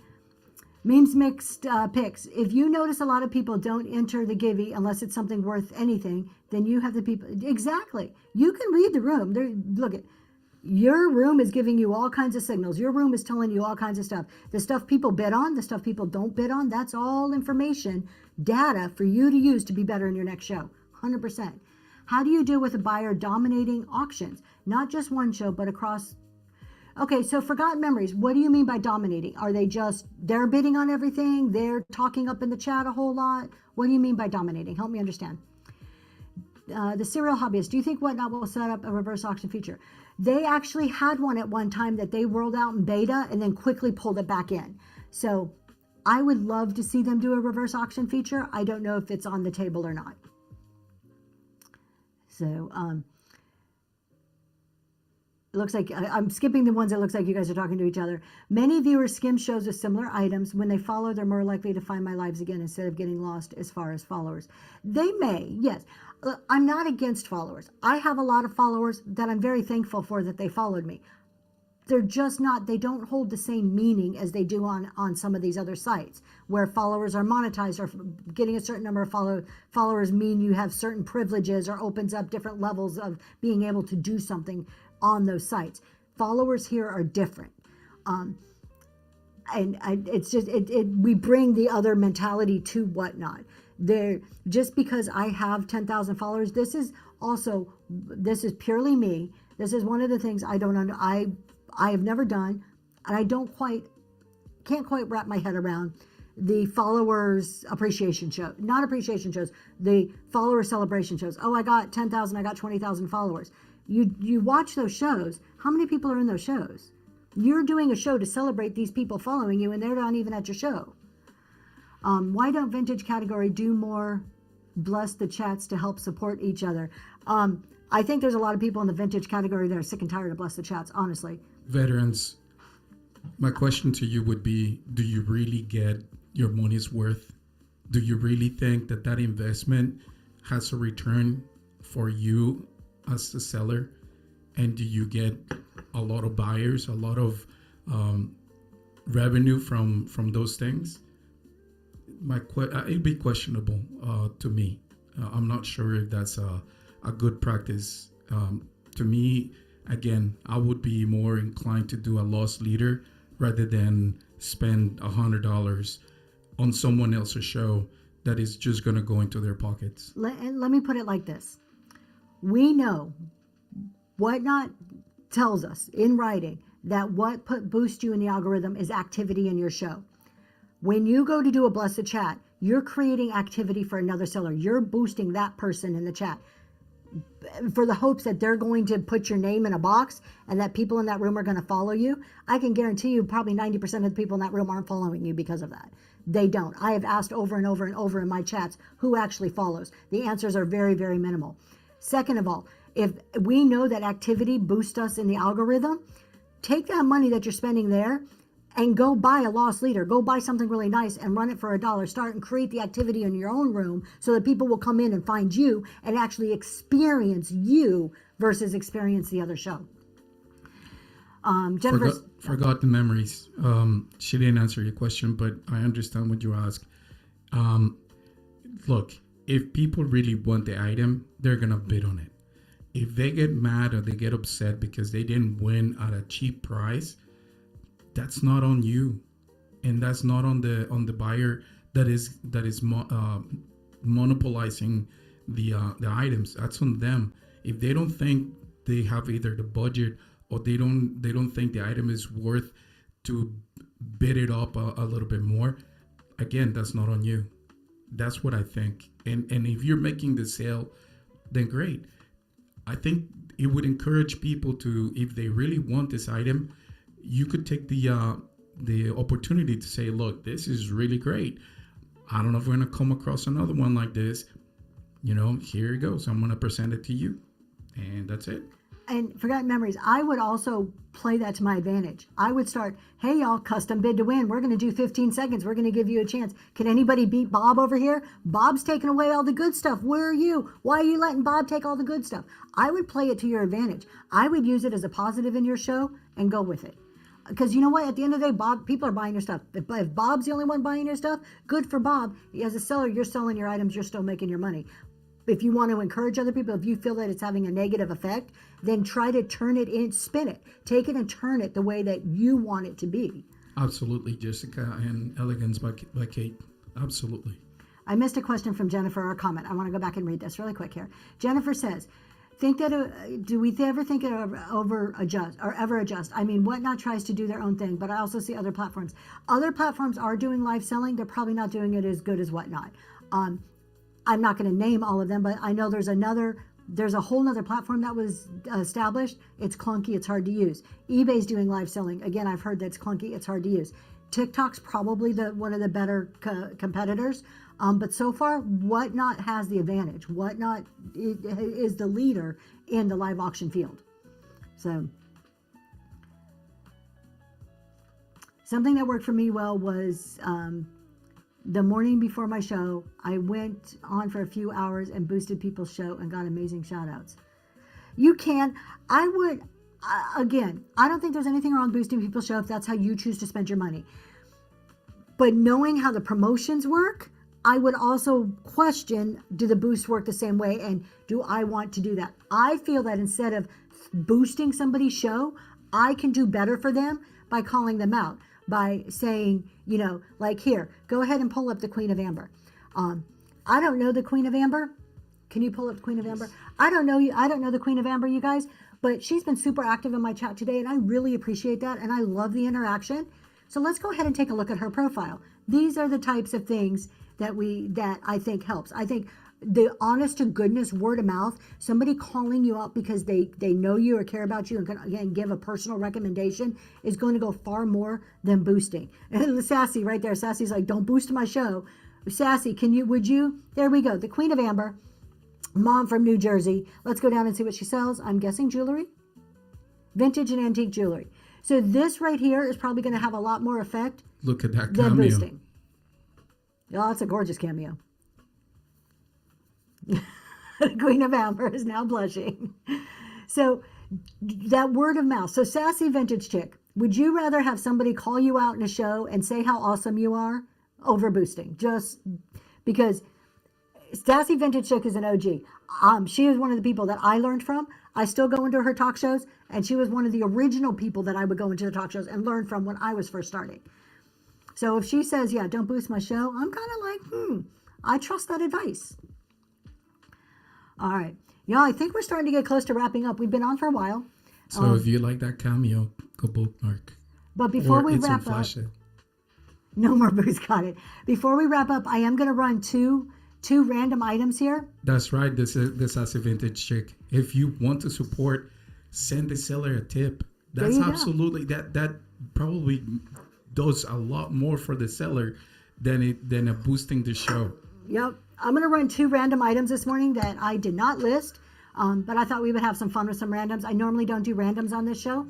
[SPEAKER 1] memes mixed picks. If you notice a lot of people don't enter the Givey unless it's something worth anything, then you have the people. Exactly. You can read the room. Look at Your room is giving you all kinds of signals. Your room is telling you all kinds of stuff. The stuff people bid on, the stuff people don't bid on, that's all information, data for you to use to be better in your next show. 100%. How do you deal with a buyer dominating auctions? Not just one show, but across. Okay, so Forgotten Memories, what do you mean by dominating? Are they just, they're bidding on everything? They're talking up in the chat a whole lot? What do you mean by dominating? Help me understand. The Serial Hobbyist, do you think Whatnot will set up a reverse auction feature? They actually had one at one time that they rolled out in beta and then quickly pulled it back in. So I would love to see them do a reverse auction feature. I don't know if it's on the table or not. So it looks like I'm skipping the ones that looks like you guys are talking to each other. Many viewers skim shows with similar items. When they follow, they're more likely to find my lives again instead of getting lost as far as followers. They may, yes. I'm not against followers. I have a lot of followers that I'm very thankful for that they followed me. They're just not, they don't hold the same meaning as they do on some of these other sites where followers are monetized, or getting a certain number of followers mean you have certain privileges or opens up different levels of being able to do something on those sites. Followers here are different. It's just, we bring the other mentality to Whatnot. Just because I have 10,000 followers, this is purely me. This is one of the things I have never done, and I can't quite wrap my head around the followers appreciation show, not appreciation shows, the follower celebration shows. Oh, I got 10,000, I got 20,000 followers. You watch those shows. How many people are in those shows? You're doing a show to celebrate these people following you, and they're not even at your show. Why don't vintage category do more bless the chats to help support each other? I think there's a lot of people in the vintage category that are sick and tired of bless the chats, honestly.
[SPEAKER 3] Veterans, my question to you would be, do you really get your money's worth? Do you really think that investment has a return for you as a seller? And do you get a lot of buyers, a lot of revenue from those things? It'd be questionable to me. I'm not sure if that's a good practice. To me, again, I would be more inclined to do a loss leader rather than spend $100 on someone else's show that is just going to go into their pockets.
[SPEAKER 1] Let me put it like this. We know Whatnot tells us in writing that what boosts you in the algorithm is activity in your show. When you go to do a blessed chat, you're creating activity for another seller. You're boosting that person in the chat for the hopes that they're going to put your name in a box and that people in that room are going to follow you. I can guarantee you probably 90% of the people in that room aren't following you because of that. They don't. I have asked over and over and over in my chats who actually follows. The answers are very, very minimal. Second of all, if we know that activity boosts us in the algorithm, take that money that you're spending there and go buy a loss leader. Go buy something really nice and run it for $1. Start and create the activity in your own room so that people will come in and find you and actually experience you versus experience the other show. Jennifer
[SPEAKER 3] Forgot the memories. She didn't answer your question, but I understand what you asked. Look, if people really want the item, they're gonna bid on it. If they get mad or they get upset because they didn't win at a cheap price, that's not on you, and that's not on the buyer that is monopolizing the items. That's on them. If they don't think they have either the budget or they don't think the item is worth to bid it up a little bit more, again, that's not on you. That's what I think. And if you're making the sale, then great. I think it would encourage people to, if they really want this item, you could take the opportunity to say, look, this is really great. I don't know if we're going to come across another one like this. Here it goes. I'm going to present it to you. And that's it.
[SPEAKER 1] And Forgotten Memories, I would also play that to my advantage. I would start, hey, y'all, custom bid to win. We're going to do 15 seconds. We're going to give you a chance. Can anybody beat Bob over here? Bob's taking away all the good stuff. Where are you? Why are you letting Bob take all the good stuff? I would play it to your advantage. I would use it as a positive in your show and go with it. Because you know what? At the end of the day, people are buying your stuff. If Bob's the only one buying your stuff, good for Bob. As a seller, you're selling your items. You're still making your money. if you want to encourage other people, if you feel that it's having a negative effect, then try to turn it in, spin it, take it and turn it the way that you want it to be.
[SPEAKER 3] Absolutely, Jessica, and Elegance by Kate. Absolutely.
[SPEAKER 1] I missed a question from Jennifer, or a comment. I want to go back and read this really quick here. Jennifer says, think that, do we ever think it over adjust or ever adjust? I mean, Whatnot tries to do their own thing, but I also see other platforms. Other platforms are doing live selling. They're probably not doing it as good as Whatnot. I'm not going to name all of them, but I know there's a whole nother platform that was established. It's clunky. It's hard to use. eBay's doing live selling. Again, I've heard that's clunky. It's hard to use. TikTok's probably one of the better competitors. But so far, Whatnot has the advantage. Whatnot is the leader in the live auction field. So something that worked for me well was the morning before my show, I went on for a few hours and boosted people's show and got amazing shout outs. You can, I would, again, I don't think there's anything wrong boosting people's show if that's how you choose to spend your money. But knowing how the promotions work, I would also question, do the boosts work the same way? And do I want to do that? I feel that instead of boosting somebody's show, I can do better for them by calling them out, by saying, you know, like, here, go ahead and pull up the Queen of Amber. I don't know the Queen of Amber. Can you pull up the Queen of Amber? I don't know the Queen of Amber, you guys, but she's been super active in my chat today, and I really appreciate that, and I love the interaction. So let's go ahead and take a look at her profile. These are the types of things that I think helps. I think the honest to goodness word of mouth, somebody calling you out because they know you or care about you and can, again, give a personal recommendation is going to go far more than boosting. And Sassy right there, Sassy's like, don't boost my show. Sassy, would you? There we go. The Queen of Amber, mom from New Jersey. Let's go down and see what she sells. I'm guessing jewelry, vintage and antique jewelry. So this right here is probably going to have a lot more effect.
[SPEAKER 3] Look at that
[SPEAKER 1] than
[SPEAKER 3] cameo.
[SPEAKER 1] Boosting. Oh, that's a gorgeous cameo. The Queen of Amber is now blushing. So that word of mouth. So Sassy Vintage Chick, would you rather have somebody call you out in a show and say how awesome you are over boosting? Just because Sassy Vintage Chick is an OG. She is one of the people that I learned from. I still go into her talk shows, and she was one of the original people that I would go into the talk shows and learn from when I was first starting. So if she says, yeah, don't boost my show, I'm kind of like, I trust that advice. All right. Y'all, I think we're starting to get close to wrapping up. We've been on for a while.
[SPEAKER 3] So if you like that cameo, go bookmark.
[SPEAKER 1] But before we
[SPEAKER 3] it's in
[SPEAKER 1] wrap up,
[SPEAKER 3] Flash it.
[SPEAKER 1] no more boost, got it. Before we wrap up, I am going to run two random items here.
[SPEAKER 3] That's right. This is a vintage chick. If you want to support, send the seller a tip. That's absolutely that probably does a lot more for the seller than a boosting the show.
[SPEAKER 1] Yep. I'm going to run two random items this morning that I did not list, but I thought we would have some fun with some randoms. I normally don't do randoms on this show.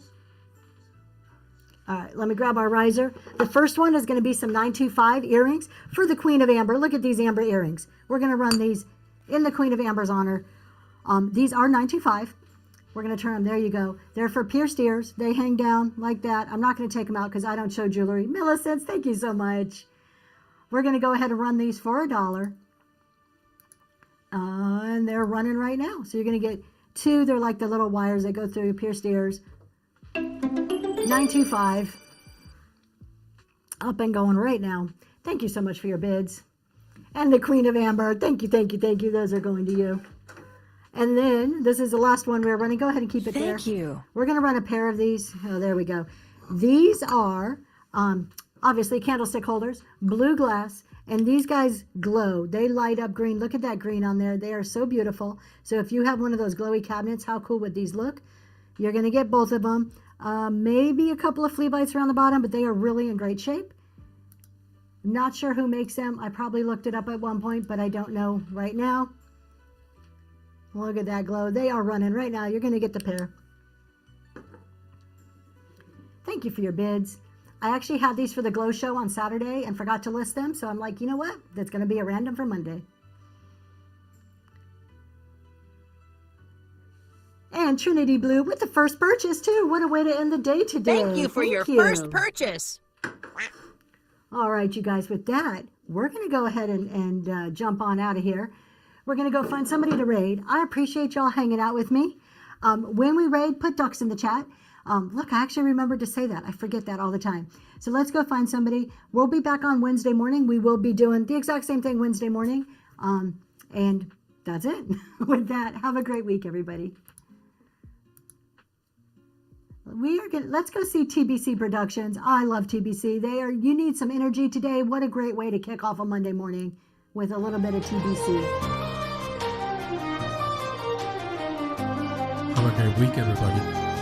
[SPEAKER 1] All right, let me grab our riser. The first one is going to be some 925 earrings for the Queen of Amber. Look at these amber earrings. We're going to run these in the Queen of Amber's honor. These are 925. We're going to turn them. There you go. They're for pierced ears. They hang down like that. I'm not going to take them out because I don't show jewelry. Millicent, thank you so much. We're going to go ahead and run these for $1. And they're running right now. So you're going to get two. They're like the little wires that go through pierced ears. 925. Up and going right now. Thank you so much for your bids. And the Queen of Amber. Thank you, thank you, thank you. Those are going to you. And then this is the last one we're running. Go ahead and keep it there.
[SPEAKER 2] Thank you.
[SPEAKER 1] We're going to run a pair of these. Oh, there we go. These are obviously candlestick holders, blue glass, and these guys glow. They light up green. Look at that green on there. They are so beautiful. So if you have one of those glowy cabinets, how cool would these look? You're going to get both of them. Maybe a couple of flea bites around the bottom, but they are really in great shape. Not sure who makes them. I probably looked it up at one point, but I don't know right now. Look at that glow. They are running right now. You're going to get the pair. Thank you for your bids. I actually had these for the Glow Show on Saturday and forgot to list them. So I'm like, you know what? That's going to be a random for Monday. And Trinity Blue with the first purchase, too. What a way to end the day today.
[SPEAKER 2] Thank you for your first purchase.
[SPEAKER 1] All right, you guys, with that, we're going to go ahead and jump on out of here. We're going to go find somebody to raid. I appreciate y'all hanging out with me. When we raid, put ducks in the chat. Look, I actually remembered to say that. I forget that all the time. So let's go find somebody. We'll be back on Wednesday morning. We will be doing the exact same thing Wednesday morning. And that's it. With that, have a great week, everybody. Let's go see TBC Productions. I love TBC. You need some energy today. What a great way to kick off a Monday morning with a little bit of TBC.
[SPEAKER 3] Have a great week, everybody.